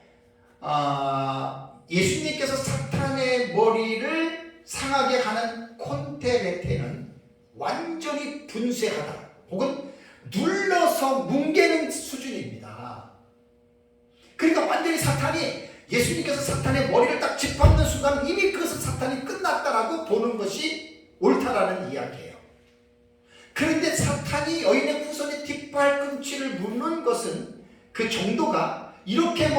예수님께서 사탄의 머리를 상하게 하는 콘테레테는 완전히 분쇄하다 혹은 눌러서 뭉개는 수준입니다. 그러니까 완전히 사탄이 예수님께서 사탄의 머리를 딱 짚어놓는 순간 이미 그것은 사탄이 끝났다라고 보는 것이 옳다라는 이야기예요. 그런데 사탄이 여인의 후손의 뒷발꿈치를 묶는 것은 그 정도가 이렇게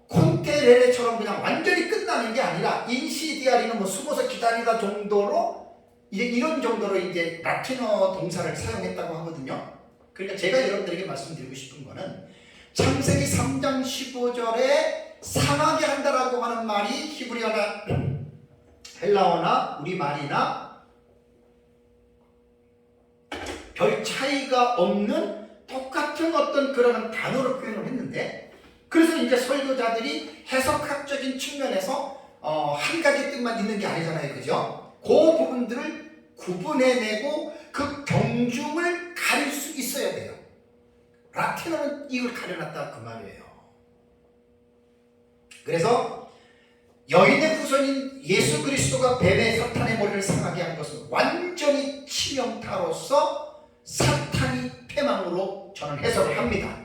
콘테레레처럼 그냥 완전히 끝나는 게 아니라 인시디아리는 숨어서 기다리다 정도로 이런 정도로 이제 라틴어 동사를 사용했다고 하거든요. 그러니까 제가 여러분들에게 말씀드리고 싶은 거는 창세기 3장 15절에 상하게 한다라고 하는 말이 히브리어나 헬라어나 우리말이나 별 차이가 없는 똑같은 어떤 그런 단어로 표현을 했는데, 그래서 이제 설교자들이 해석학적인 측면에서 한 가지 뜻만 있는 게 아니잖아요, 그죠? 그 부분들을 구분해내고 그 경중을 가릴 수 있어야 돼요. 라틴어는 이걸 가려놨다 그 말이에요. 그래서 여인의 후손인 예수 그리스도가 뱀의 사탄의 머리를 상하게 한 것은 완전히 치명타로서 사탄이 패망으로 저는 해석을 합니다.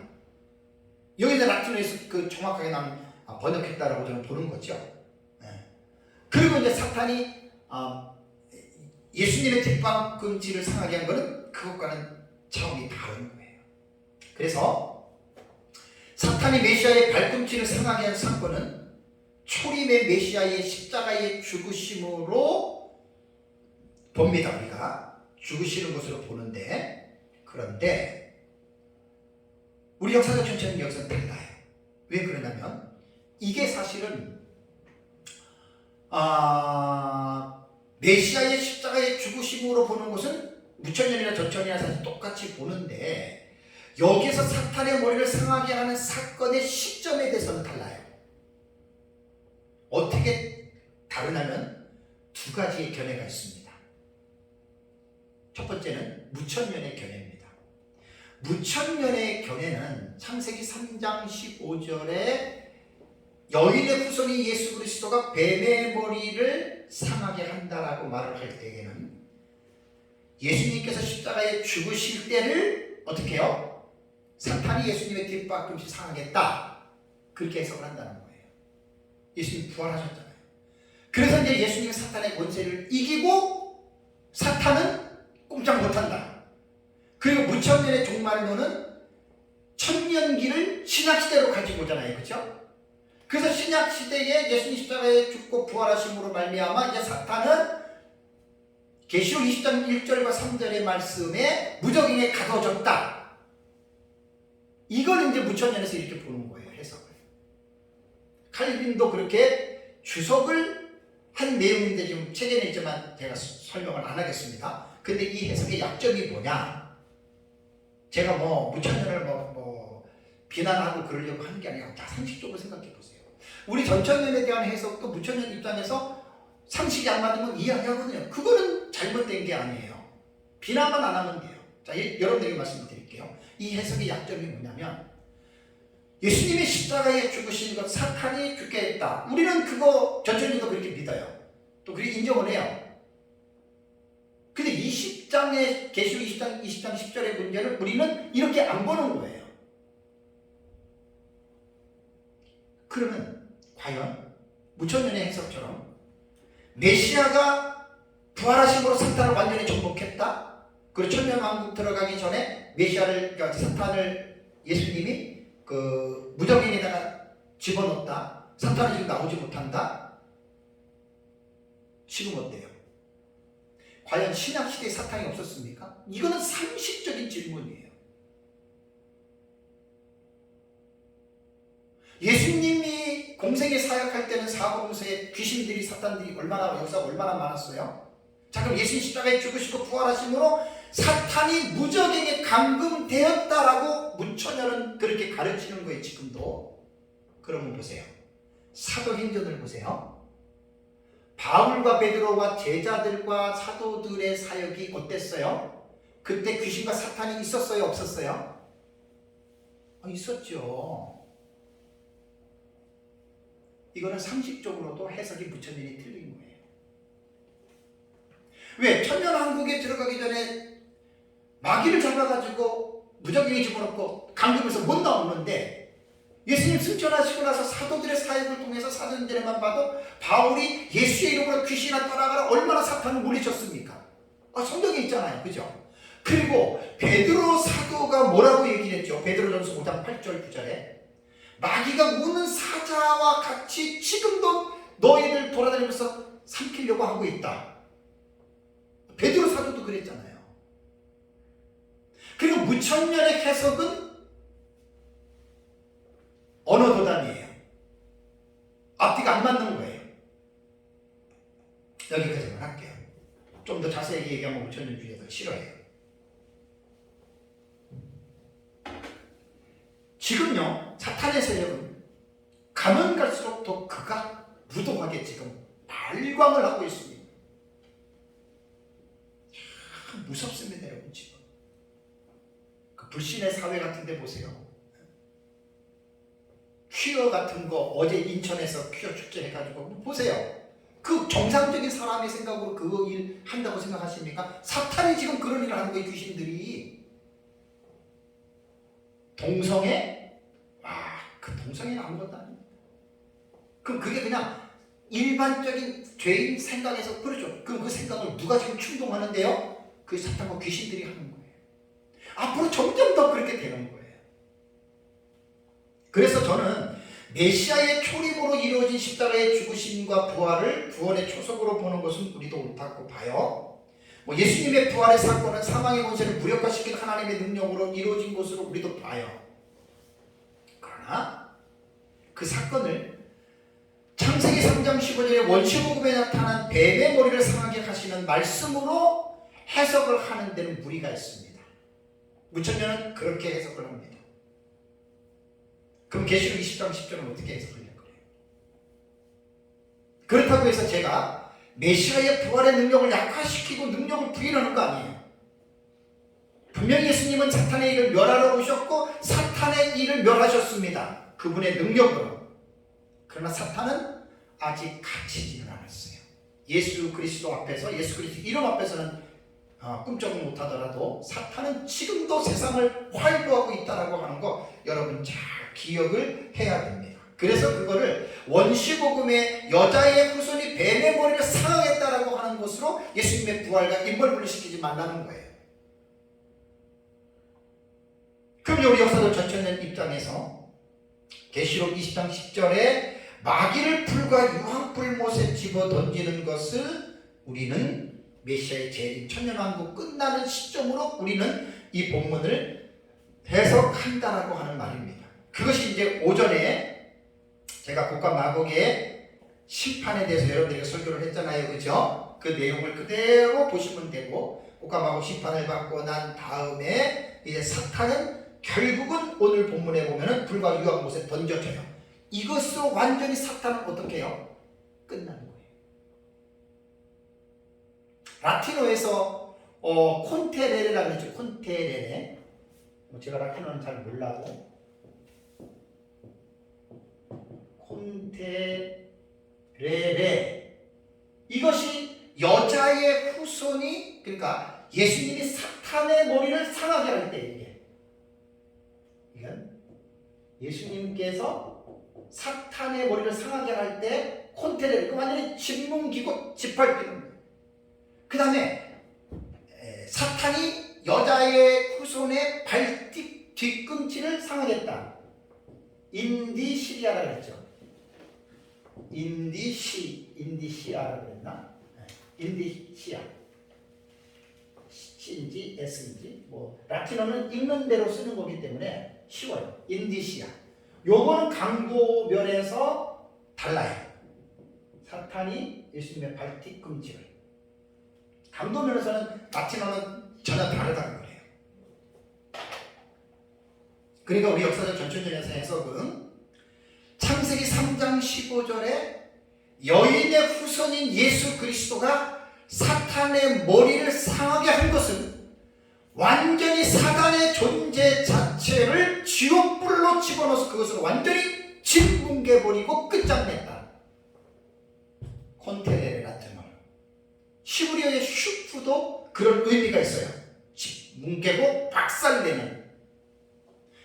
여기는 라틴어에서 그 정확하게 번역했다라고 저는 보는 거죠. 그리고 이제 사탄이 예수님의 뒷발꿈치를 상하게 한 것은 그것과는 차원이 다른 거예요. 그래서 사탄이 메시아의 발꿈치를 상하게 한 사건은 초림의 메시아의 십자가의 죽으심으로 봅니다. 우리가 죽으시는 것으로 보는데, 그런데 우리 역사적 전체는 여기서 달라요. 왜 그러냐면 이게 사실은 메시아의 십자가의 죽으심으로 보는 것은 무천년이나 전천이나 사실 똑같이 보는데, 여기서 사탄의 머리를 상하게 하는 사건의 시점에 대해서는 달라요. 어떻게 다르냐면 두 가지의 견해가 있습니다. 첫 번째는 무천년의 견해입니다. 무천년의 견해는 창세기 3장 15절에 여인의 후손이 예수 그리스도가 뱀의 머리를 상하게 한다라고 말을 할 때에는 예수님께서 십자가에 죽으실 때를 어떻게 해요? 사탄이 예수님의 뒷발꿈치 상하겠다, 그렇게 해석을 한다는 거예요. 예수님 부활하셨잖아요. 그래서 이제 예수님이 사탄의 권세를 이기고 사탄은 꼼짝 못한다. 그리고 무천년의 종말론은 천년기를 신약시대로 가지고 오잖아요, 그렇죠? 그래서 신약시대에 예수님 십자가에 죽고 부활하심으로 말미암아 이제 사탄은 계시록 20장 1절과 3절의 말씀에 무적행에 가둬졌다. 이걸 이제 무천년에서 이렇게 보는 거예요, 해석을. 칼빈도 그렇게 주석을 한 내용인데 지금 책에는 있지만 제가 설명을 안 하겠습니다. 근데 이 해석의 약점이 뭐냐? 제가 무천년을 비난하고 그러려고 하는 게 아니라 다 상식적으로 생각해 보세요. 우리 전천년에 대한 해석도 무천년 입장에서 상식이 안 맞으면 이야기하거든요. 그거는 잘못된 게 아니에요. 비난만 안 하면 돼요. 자, 여러분들에게 말씀드릴게요. 이 해석의 약점이 뭐냐면 예수님의 십자가에 죽으신 것, 사탄이 죽게 했다. 우리는 그거 전천년도 그렇게 믿어요. 또 그렇게 인정을 해요. 근데 20장의 계시록 20장 10절의 문제를 우리는 이렇게 안 보는 거예요. 그러면 과연 무천년의 해석처럼 메시아가 부활하심으로 사탄을 완전히 정복했다? 그리고 천년왕국 들어가기 전에 메시아를, 그러니까 사탄을 예수님이 그 무적행에다가 집어넣었다. 사탄은 지금 나오지 못한다. 지금 어때요? 과연 신약시대에 사탄이 없었습니까? 이거는 상식적인 질문이에요. 예수님이 공생에 사역할 때는 사복음서에 귀신들이, 사탄들이 역사가 얼마나 많았어요? 자, 그럼 예수님 십자가에 죽으시고 부활하심으로 사탄이 무적행에 감금되었다라고 무천년은 그렇게 가르치는 거예요, 지금도. 그러면 보세요. 사도행전을 보세요. 바울과 베드로와 제자들과 사도들의 사역이 어땠어요? 그때 귀신과 사탄이 있었어요, 없었어요? 있었죠. 이거는 상식적으로도 해석이 부처님이 틀린 거예요. 왜? 천년왕국에 들어가기 전에 마귀를 잡아가지고 무적행에 집어넣고 감금해서 못 나오는데 예수님 승천하시고 나서 사도들의 사역을 통해서 사도들에만 봐도 바울이 예수의 이름으로 귀신아 떠나가라 얼마나 사탄을 물리쳤습니까? 성경에 있잖아요. 그죠? 그리고 베드로 사도가 뭐라고 얘기를 했죠? 베드로전서 5장 8절 9절에 마귀가 무는 사자와 같이 지금도 너희들 돌아다니면서 삼키려고 하고 있다. 베드로 사도도 그랬잖아요. 그리고 무천년의 해석은 언어 도단이에요. 앞뒤가 안 맞는 거예요. 여기까지만 할게요. 좀 더 자세히 얘기하면 무천년주의자들 싫어해요. 지금요, 사탄의 세력은 가면 갈수록 더 극악무도하게 지금 발광을 하고 있습니다. 참 무섭습니다, 여러분. 지금 그 불신의 사회 같은 데 보세요. 퀴어 같은 거 어제 인천에서 퀴어 축제 해가지고 보세요. 그 정상적인 사람의 생각으로 그거 일 한다고 생각하십니까? 사탄이 지금 그런 일을 하는 거예요. 귀신들이 동성애? 그 동성애는 아무것도 아닙니다. 그럼 그게 그냥 일반적인 죄인 생각에서 그러죠. 그럼 그 생각을 누가 지금 충동하는데요? 그 사탄과 귀신들이 하는 거예요. 앞으로 점점 더 그렇게 되는 거예요. 그래서 저는 메시아의 초림으로 이루어진 십자가의 죽으심과 부활을 구원의 초석으로 보는 것은 우리도 옳다고 봐요. 예수님의 부활의 사건은 사망의 권세를 무력화시킨 하나님의 능력으로 이루어진 것으로 우리도 봐요. 그러나 그 사건을 창세기 3장 15절에 원시복음에 나타난 뱀의 머리를 상하게 하시는 말씀으로 해석을 하는 데는 무리가 있습니다. 무천년은 그렇게 해석을 합니다. 그럼 계시록 20장 10절은 어떻게 해석하려고 그래요? 그렇다고 해서 제가 메시아의 부활의 능력을 약화시키고 능력을 부인하는 거 아니에요. 분명히 예수님은 사탄의 일을 멸하러 오셨고 사탄의 일을 멸하셨습니다. 그분의 능력으로. 그러나 사탄은 아직 갇히지는 않았어요. 예수 그리스도 앞에서, 예수 그리스도 이름 앞에서는 꿈쩍 못하더라도 사탄은 지금도 세상을 활보하고 있다라고 하는 거 여러분 잘 기억을 해야 됩니다. 그래서 그거를 원시복음의 여자의 후손이 뱀의 머리를 상하겠다라고 하는 것으로 예수님의 부활과 인물분리시키지 말라는 거예요. 그럼 우리 역사적 전천년 입장에서 계시록 20장 10절에 마귀를 불과 유황불못에 집어 던지는 것을 우리는 메시아의 재림 천년왕국 끝나는 시점으로 우리는 이 본문을 해석한다라고 하는 말입니다. 그것이 이제 오전에 제가 곡과 마곡의 심판에 대해서 여러분들에게 설교를 했잖아요. 그죠? 그 내용을 그대로 보시면 되고 곡과 마곡 심판을 받고 난 다음에 이제 사탄은 결국은 오늘 본문에 보면은 불과 유황못에 던져져요. 이것으로 완전히 사탄은 어떻게 해요? 끝나는 거예요. 라틴어에서 콘테레레라고 했죠. 콘테레레. 제가 라틴어는 잘 몰라도 콘테레레, 이것이 여자의 후손이, 그러니까 예수님이 사탄의 머리를 상하게 할 때, 이건 예수님께서 사탄의 머리를 상하게 할 때 콘테레레, 완전히 집문기고 짓밟히는 거예요. 그 다음에 사탄이 여자의 후손의 뒤꿈치를 상하겠다. 인디시리아라고 했죠. 인디시아라고 했나? 인디시아. C인지 S인지 라틴어는 읽는 대로 쓰는 거기 때문에 쉬워요. 인디시아. 요거는 강도면에서 달라요. 사탄이 예수님의 뒤꿈치를. 강도면에서는 라틴어는 전혀 다르다는 거예요. 그러니까 우리 역사적 전천년에서 해석은 창세기 3장 15절에 여인의 후손인 예수 그리스도가 사탄의 머리를 상하게 한 것은 완전히 사단의 존재 자체를 지옥불로 집어넣어서 그것을 완전히 짓뭉개버리고 끝장냈다. 콘테레레 같은 말. 히브리어의 슈프도 그런 의미가 있어요. 뭉개고 박살내는.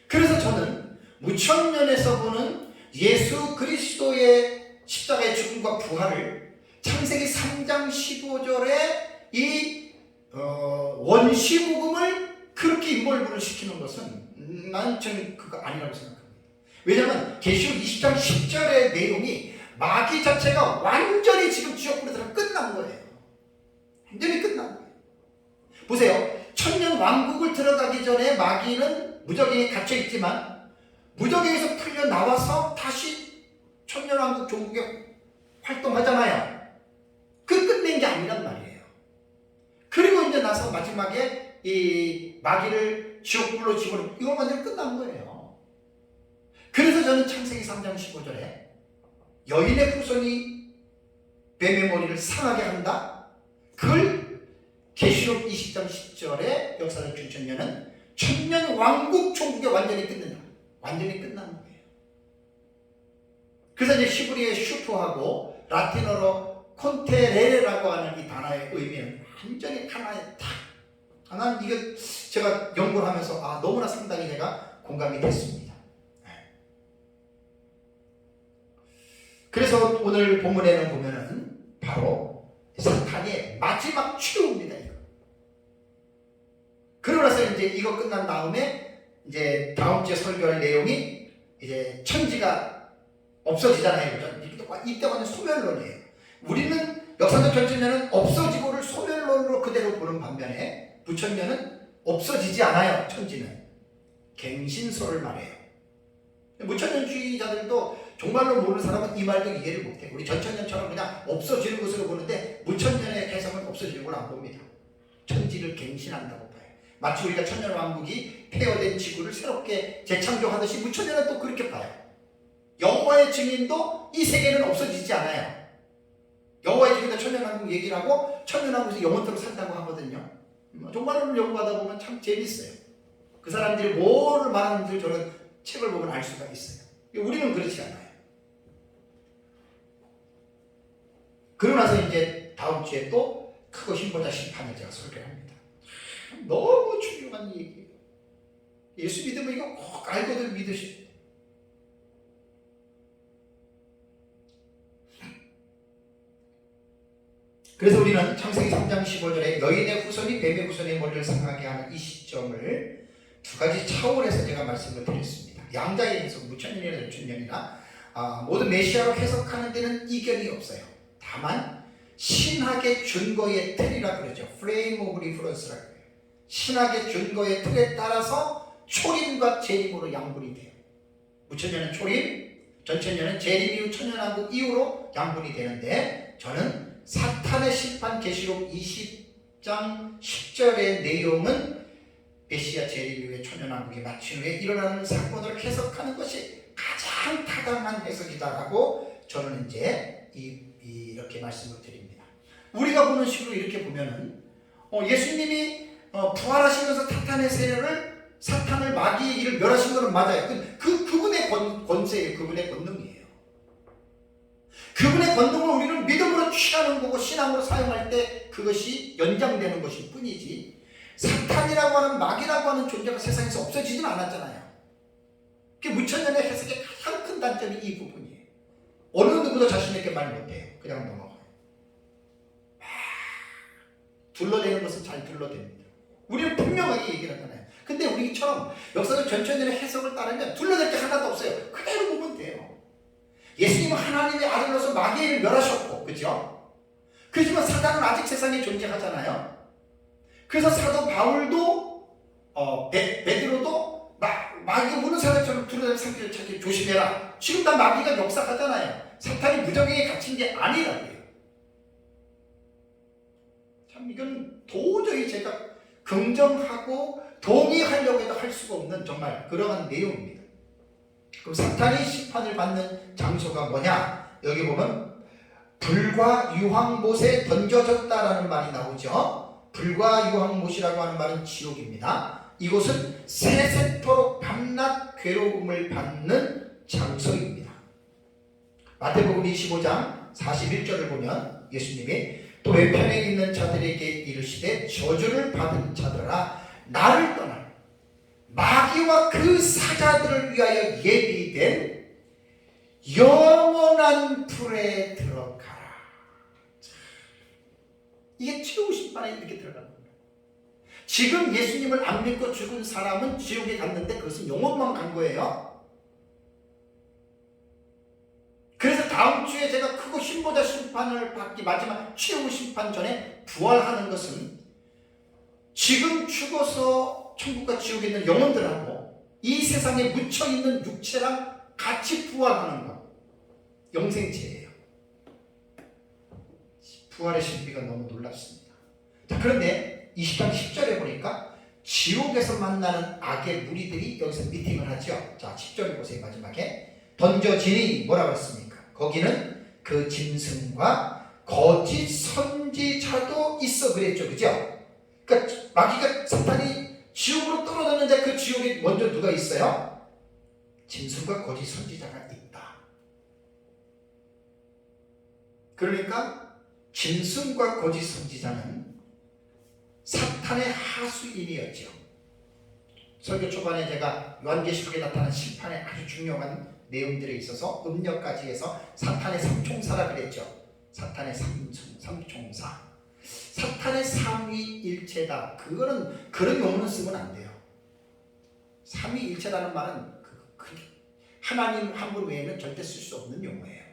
그래서 저는 무천년에서 보는 예수 그리스도의 십자가의 죽음과 부활을 창세기 3장 15절에 이 원시복음을 그렇게 인벌브를 시키는 것은 저는 그거 아니라고 생각합니다. 왜냐하면 계시록 20장 10절의 내용이 마귀 자체가 완전히 지금 지옥불에 들어가 끝난 거예요. 완전히 끝난 거예요. 보세요. 천년 왕국을 들어가기 전에 마귀는 무적행에 갇혀있지만 무적행에서 풀려 나와서 다시 천년 왕국 종국에 활동하잖아요. 그 끝낸 게 아니란 말이에요. 그리고 이제 나서 마지막에 이 마귀를 지옥불로 집어넣고 이거 완전히 끝난 거예요. 그래서 저는 창세기 3장 15절에 여인의 후손이 뱀의 머리를 상하게 한다. 그걸 계시록 20장 10절에 역사를 준천년은 천년 왕국 총국에 완전히 끝낸다. 완전히 끝나는 거예요. 그래서 이제 히브리의 슈프하고 라틴어로 콘테레레라고 하는 이 단어의 의미는 완전히 하나의 딱. 나는 이거 제가 연구를 하면서 너무나 상당히 제가 공감이 됐습니다. 그래서 오늘 본문에는 보면은 바로 사탄의 마지막 최후입니다. 그러고 나서 이제 이거 끝난 다음에 이제 다음 주에 설교할 내용이 이제 천지가 없어지잖아요. 그죠? 이때 완전 소멸론이에요. 우리는 역사적 천천년은 없어지고를 소멸론으로 그대로 보는 반면에 무천년은 없어지지 않아요. 천지는 갱신소를 말해요. 무천년주의자들도 정말로 모르는 사람은 이 말도 이해를 못해요. 우리 전천년처럼 그냥 없어지는 것으로 보는데 무천년의 해석은 없어지는 걸 안 봅니다. 천지를 갱신한다고 봐요. 마치 우리가 천년왕국이 폐허된 지구를 새롭게 재창조하듯이 무천년은 또 그렇게 봐요. 여호와의 증인도 이 세계는 없어지지 않아요. 여호와의 증인도 천년왕국 얘기를 하고 천년왕국에서 영원토록 산다고 하거든요. 정말로 연구하다 보면 참 재밌어요. 그 사람들이 뭐를 말하는지 저는 책을 보면 알 수가 있어요. 우리는 그렇지 않아요. 그러고 나서 이제 다음 주에 또 크고 힘보다 심판을 제가 설교합니다. 너무 중요한 얘기예요. 예수 믿으면 이거 꼭 알고들 믿으시고. 그래서 우리는 창세기 3장 15절에 여인의 후손이 뱀의 후손의 머리를 상하게 하는 이 시점을 두 가지 차원에서 제가 말씀을 드렸습니다. 양자의 해석, 무천년이나 전천년이나 모든 메시아로 해석하는 데는 이견이 없어요. 다만 신학의 준거의 틀이라 그러죠. 프레임 오브 리퍼런스라고 해요. 신학의 준거의 틀에 따라서 초림과 재림으로 양분이 돼요. 무천년은 초림, 전천년은 재림 이후 천년왕국 이후로 양분이 되는데 저는 사탄의 심판 계시록 20장 10절의 내용은 메시아 재림 이후에 천년왕국이 마친 후에 일어나는 사건을 해석하는 것이 가장 타당한 해석이다라고 저는 이제 이렇게 말씀을 드립니다. 우리가 보는 식으로 이렇게 보면은 예수님이 부활하시면서 사탄을 마귀의 일을 멸하신 것은 맞아요. 그분의 권세예요. 그분의 권능이에요. 그분의 권능을 우리는 믿음으로 취하는 거고 신앙으로 사용할 때 그것이 연장되는 것일 뿐이지 사탄이라고 하는 마귀라고 하는 존재가 세상에서 없어지진 않았잖아요. 그게 무천년의 해석의 가장 큰 단점이 이 부분이에요. 어느 누구도 자신 있게 말 못해요. 그냥 넘어가요. 둘러대는 것은 잘 둘러댑니다. 우리는 분명하게 얘기를 하잖아요. 근데 우리처럼 역사적 전천년의 해석을 따르면 둘러댈 게 하나도 없어요. 그대로 보면 돼요. 예수님은 하나님의 아들로서 마귀를 멸하셨고, 그죠? 그렇지만 사단은 아직 세상에 존재하잖아요. 그래서 사도 바울도 베드로도 마귀가 무는 사람처럼 둘러대는 상태를 찾기 조심해라. 지금 다 마귀가 역사하잖아요. 사탄이 무적행에 갇힌 게 아니라고요. 참 이건 도저히 제가 긍정하고 동의하려고 해도 할 수가 없는 정말 그러한 내용입니다. 그럼 사탄이 심판을 받는 장소가 뭐냐? 여기 보면 불과 유황못에 던져졌다라는 말이 나오죠. 불과 유황못이라고 하는 말은 지옥입니다. 이곳은 세세토록 밤낮 괴로움을 받는 장소입니다. 마태복음 25장 41절을 보면 예수님이 또 외편에 있는 자들에게 이르시되 저주를 받은 자들아 나를 떠나 마귀와 그 사자들을 위하여 예비된 영원한 불에 들어가라. 이게 최후 심판에 이렇게 들어가는 겁니다. 지금 예수님을 안 믿고 죽은 사람은 지옥에 갔는데 그것은 영혼만 간 거예요. 그래서 다음 주에 제가 크고 힘보다 심판을 받기 마지막 최후 심판 전에 부활하는 것은 지금 죽어서 천국과 지옥에 있는 영혼들하고 이 세상에 묻혀있는 육체랑 같이 부활하는 것. 영생체예요. 부활의 신비가 너무 놀랍습니다. 자, 그런데 20장 10절에 보니까 지옥에서 만나는 악의 무리들이 여기서 미팅을 하죠. 자, 10절 보세요. 마지막에 던져지니 뭐라고 했습니까? 거기는 그 짐승과 거짓 선지자도 있어 그랬죠. 그죠? 그러니까 마귀가 사탄이 지옥으로 떨어졌는데 그 지옥에 먼저 누가 있어요? 짐승과 거짓 선지자가 있다. 그러니까 짐승과 거짓 선지자는 사탄의 하수인이었죠. 설교 초반에 제가 요한계시록에 나타난 심판의 아주 중요한 내용들에 있어서 음력까지 해서 사탄의 삼총사라 그랬죠. 사탄의 삼총사. 사탄의 삼위일체다. 그런 용어는 쓰면 안 돼요. 삼위일체라는 말은 하나님 한 분 외에는 절대 쓸 수 없는 용어예요.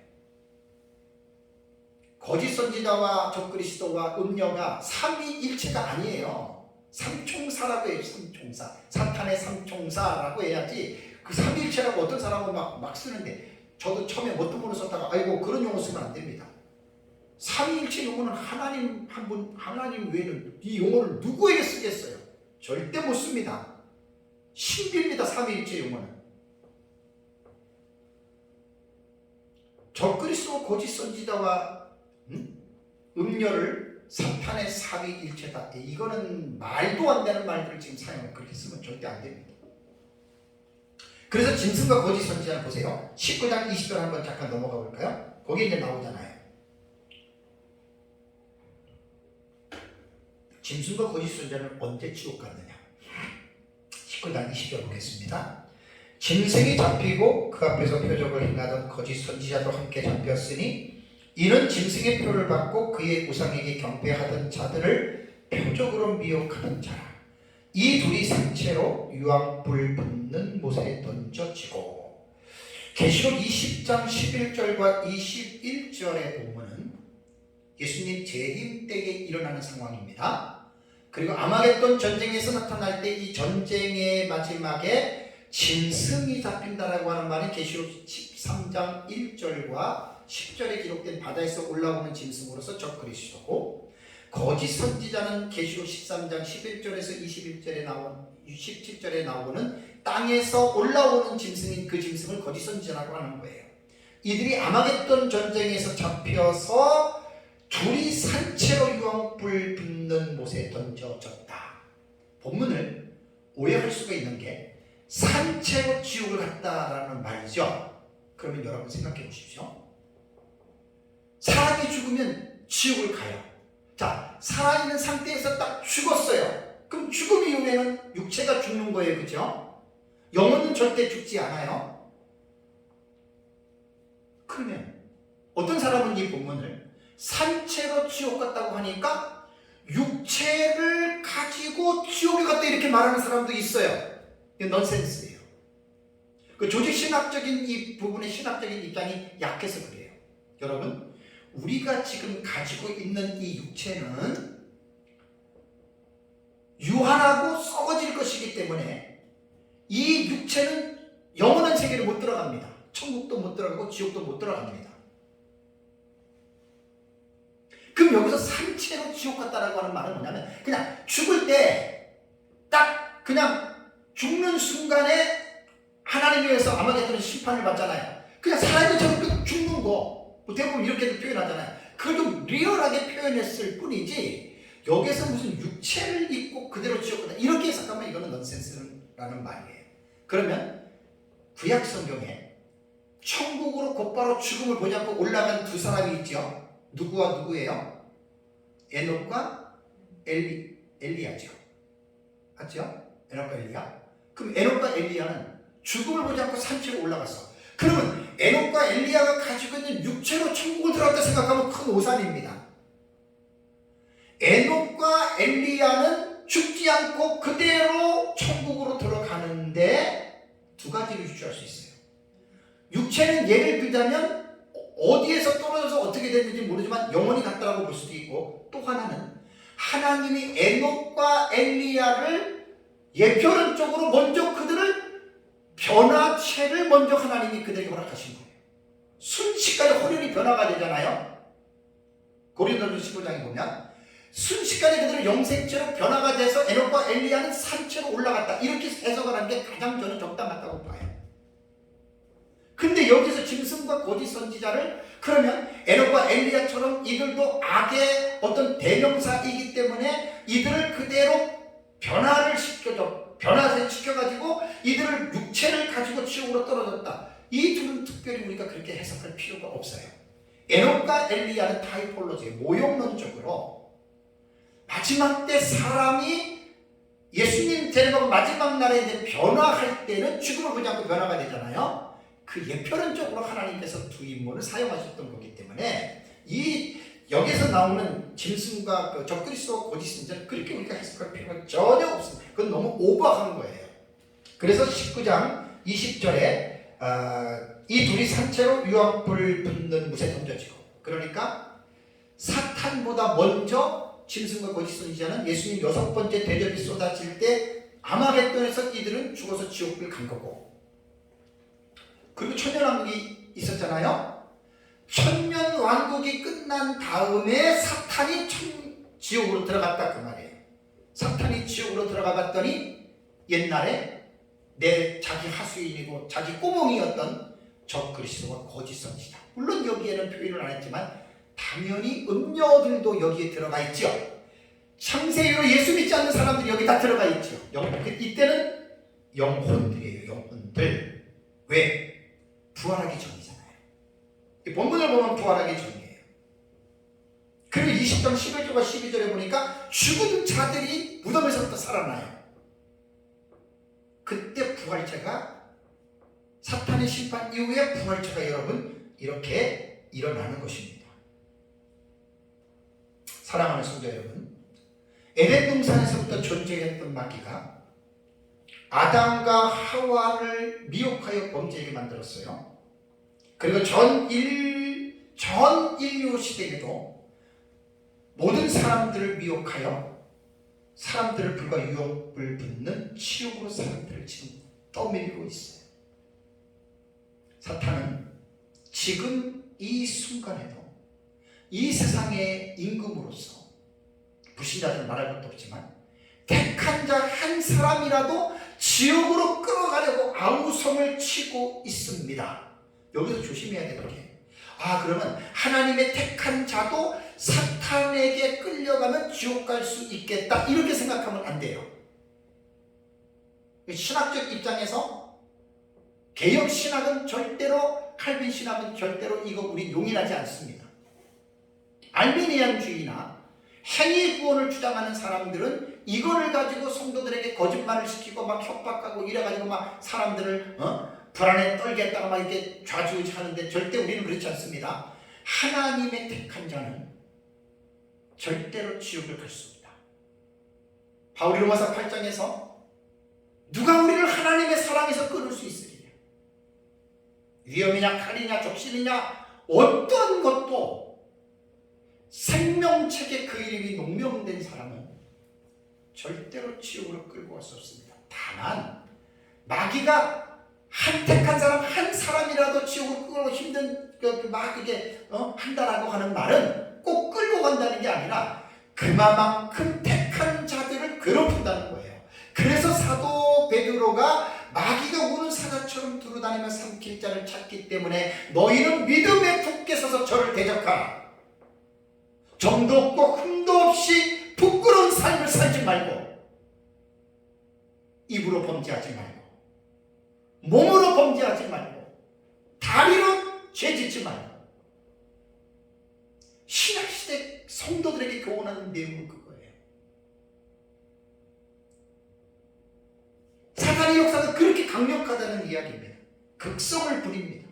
거짓 선지자와 적그리스도와 음녀가 삼위일체가 아니에요. 삼총사라고 해요. 삼총사. 사탄의 삼총사라고 해야지. 그 삼위일체라고 어떤 사람은 막 쓰는데 저도 처음에 뭣도 모르고 썼다가 아이고 그런 용어 쓰면 안 됩니다. 삼위일체 용어는 하나님 한 분, 하나님 외에는 이 용어를 누구에게 쓰겠어요? 절대 못 씁니다. 신비입니다. 삼위일체 용어는. 적그리스도 거짓 선지자와 음녀를 사탄의 삼위일체다. 이거는 말도 안 되는 말들을 지금 사용을 그렇게 쓰면 절대 안 됩니다. 그래서 짐승과 거짓 선지자를 보세요. 19장 20절 한번 잠깐 넘어가 볼까요? 거기 이제 나오잖아요. 짐승과 거짓 선지자는 언제 지옥 갔느냐? 19장 20절 보겠습니다. 짐승이 잡히고 그 앞에서 표적을 행하던 거짓 선지자도 함께 잡혔으니 이는 짐승의 표를 받고 그의 우상에게 경배하던 자들을 표적으로 미혹하던 자라. 이 둘이 생체로 유황불 붙는 못에 던져지고. 계시록 20장 11절과 21절의 본문은 예수님 재림 때에 일어나는 상황입니다. 그리고 아마겟돈 전쟁에서 나타날 때 이 전쟁의 마지막에 짐승이 잡힌다라고 하는 말은 계시록 13장 1절과 10절에 기록된 바다에서 올라오는 짐승으로서 적그리스도고, 거짓 선지자는 계시록 13장 11절에서 17절에 나오는 땅에서 올라오는 짐승인 그 짐승을 거짓 선지자라고 하는 거예요. 이들이 아마겟돈 전쟁에서 잡혀서 둘이 산채로 유황불 붙는 못에 던져졌다. 본문을 오해할 수가 있는 게 산채로 지옥을 갔다라는 말이죠. 그러면 여러분 생각해 보십시오. 사람이 죽으면 지옥을 가요. 자, 살아있는 상태에서 딱 죽었어요. 그럼 죽음 이후에는 육체가 죽는 거예요. 그죠? 영혼은 절대 죽지 않아요. 그러면 어떤 사람은 이 본문을 산채로 지옥 갔다고 하니까 육체를 가지고 지옥에 갔다 이렇게 말하는 사람도 있어요. 이게 넌센스예요. 그 조직신학적인 이 부분의 신학적인 입장이 약해서 그래요. 여러분, 우리가 지금 가지고 있는 이 육체는 유한하고 썩어질 것이기 때문에 이 육체는 영원한 세계를 못 들어갑니다. 천국도 못 들어가고 지옥도 못 들어갑니다. 그럼 여기서 산채로 지옥 갔다라고 하는 말은 뭐냐면 그냥 죽을 때 딱 그냥 죽는 순간에 하나님에 의해서 아마겟돈 심판을 받잖아요. 그냥 살아있는 저렇게 죽는 거 뭐 대부분 이렇게도 표현하잖아요. 그걸 좀 리얼하게 표현했을 뿐이지 여기서 무슨 육체를 입고 그대로 지옥 갔다 이렇게 해석하면 이거는 넌센스라는 말이에요. 그러면 구약 성경에 천국으로 곧바로 죽음을 보지 않고 올라간 두 사람이 있죠. 누구와 누구예요? 에녹과 엘리야죠. 맞죠? 에녹과 엘리야. 그럼 에녹과 엘리야는 죽음을 보지 않고 산채로 올라갔어. 그러면 에녹과 엘리야가 가지고 있는 육체로 천국을 들어갔다 생각하면 큰 오산입니다. 에녹과 엘리야는 죽지 않고 그대로 천국으로 들어가는데 두 가지를 유추할 수 있어요. 육체는 예를 들자면 어디에서 떨어져서 어떻게 됐는지 모르지만 영원히 갔다라고 볼 수도 있고, 또 하나는 하나님이 에녹과 엘리야를 예표론적으로 먼저 그들을 변화체를 먼저 하나님이 그들에게 허락하신 거예요. 순식간에 혼연이 변화가 되잖아요. 고린도전서 15장에 보면 순식간에 그들은 영생체로 변화가 돼서 에녹과 엘리야는 산채로 올라갔다, 이렇게 해석을 하는 게 가장 저는 적당하다고 봐요. 근데 여기서 짐승과 거짓 선지자를, 그러면 에녹과 엘리야처럼 이들도 악의 어떤 대명사이기 때문에 이들을 그대로 변화를 시켜가지고 이들을 육체를 가지고 지옥으로 떨어졌다, 이 둘은 특별히 우리가 그렇게 해석할 필요가 없어요. 에녹과 엘리야는 타이폴로지, 모형론적으로 마지막 때 사람이 예수님 데려가고 마지막 날에 이제 변화할 때는 죽음을 보지 않고 변화가 되잖아요. 그 예표론적으로 하나님께서 두 인물을 사용하셨던 거기 때문에 이 여기서 나오는 짐승과 그 적그리스도와 거짓 선지자는 그렇게 우리가 해석할 필요가 전혀 없습니다. 그건 너무 오버한 거예요. 그래서 19장 20절에 이 둘이 산채로 유황불 붙는 못에 던져지고, 그러니까 사탄보다 먼저 짐승과 거짓 선지자는 예수님 6번째 대접이 쏟아질 때 아마겟돈에서 이들은 죽어서 지옥을 간 거고, 그리고 천년왕국이 있었잖아요. 천년왕국이 끝난 다음에 사탄이 지옥으로 들어갔다, 그 말이에요. 사탄이 지옥으로 들어가 봤더니 옛날에 자기 하수인이고 자기 꼬몽이었던 적그리스도와 거짓 선지자, 물론 여기에는 표현을 안 했지만 당연히 음녀들도 여기에 들어가 있죠. 창세기로 예수 믿지 않는 사람들이 여기 다 들어가 있죠. 이때는 영혼들이에요. 영혼들. 왜? 부활하기 전이잖아요. 이 본문을 보면 부활하기 전이에요. 그리고 20장 11절과 12절에 보니까 죽은 자들이 무덤에서부터 살아나요. 그때 부활체가, 사탄의 심판 이후에 부활체가 여러분 이렇게 일어나는 것입니다. 사랑하는 성도 여러분, 에덴 동산에서부터 존재했던 마귀가 아담과 하와를 미혹하여 범죄하게 만들었어요. 그리고 전 인류 시대에도 모든 사람들을 미혹하여 사람들을 불과 유혹을 붙는 치욕으로 사람들을 지금 떠밀고 있어요. 사탄은 지금 이 순간에도 이 세상의 임금으로서, 불신자들은 말할 것도 없지만 택한 자 한 사람이라도 지옥으로 끌어가려고 아우성을 치고 있습니다. 여기서 조심해야 되는 게, 그러면 하나님의 택한 자도 사탄에게 끌려가면 지옥 갈 수 있겠다, 이렇게 생각하면 안 돼요. 신학적 입장에서 개혁 신학은 절대로, 칼빈 신학은 절대로 이거 우리 용인하지 않습니다. 알미니안주의나 행위 구원을 주장하는 사람들은 이거를 가지고 성도들에게 거짓말을 시키고 막 협박하고 이래가지고 막 사람들을 불안에 떨겠다가 막 이렇게 좌지우지하는데, 절대 우리는 그렇지 않습니다. 하나님의 택한 자는 절대로 지옥을 갈 수 없다. 바울이 로마서 8장에서 누가 우리를 하나님의 사랑에서 끊을 수 있으리냐, 위험이냐 칼이냐 적신이냐 어떤 것도, 생명책에 그 이름이 농명된 사람은 절대로 지옥으로 끌고 갈 수 없습니다. 다만 마귀가 택한 사람 한 사람이라도 지옥으로 끌고 힘든 막 이게 한다라고 하는 말은 꼭 끌고 간다는 게 아니라 그만큼 택한 자들을 괴롭힌다는 거예요. 그래서 사도 베드로가 마귀가 우는 사자처럼 두루다니며 삼킬 자를 찾기 때문에 너희는 믿음에 굳게 서서 저를 대적하라. 정도 없고 흠도 없이 부끄러운 삶을 살지 말고 이 입으로 범죄하지 말고, 몸으로 범죄하지 말고, 다리로 죄짓지 말고. 신약시대 성도들에게 교훈하는 내용은 그거예요. 사탄의 역사가 그렇게 강력하다는 이야기입니다. 극성을 부립니다.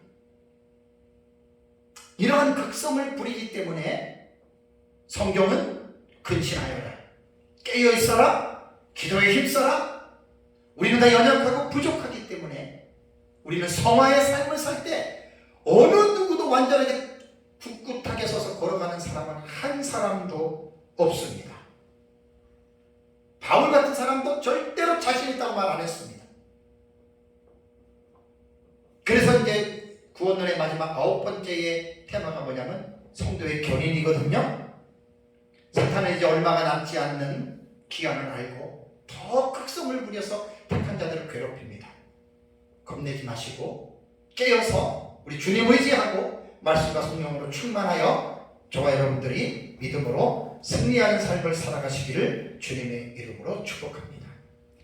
이러한 극성을 부리기 때문에 성경은 근신하여라, 깨어있어라, 기도에 힘써라. 우리는 다 연약하고 부족하기 때문에 우리는 성화의 삶을 살 때 어느 누구도 완전하게 굳굳하게 서서 걸어가는 사람은 한 사람도 없습니다. 바울 같은 사람도 절대로 자신 있다고 말 안 했습니다. 그래서 이제 구원론의 마지막 9번째의 테마가 뭐냐면 성도의 견인이거든요. 사탄은 이제 얼마가 남지 않는 기한을 알고 더 극성을 부려서 택한 자들을 괴롭힙니다. 겁내지 마시고 깨어서 우리 주님 의지하고 말씀과 성령으로 충만하여 저와 여러분들이 믿음으로 승리하는 삶을 살아가시기를 주님의 이름으로 축복합니다.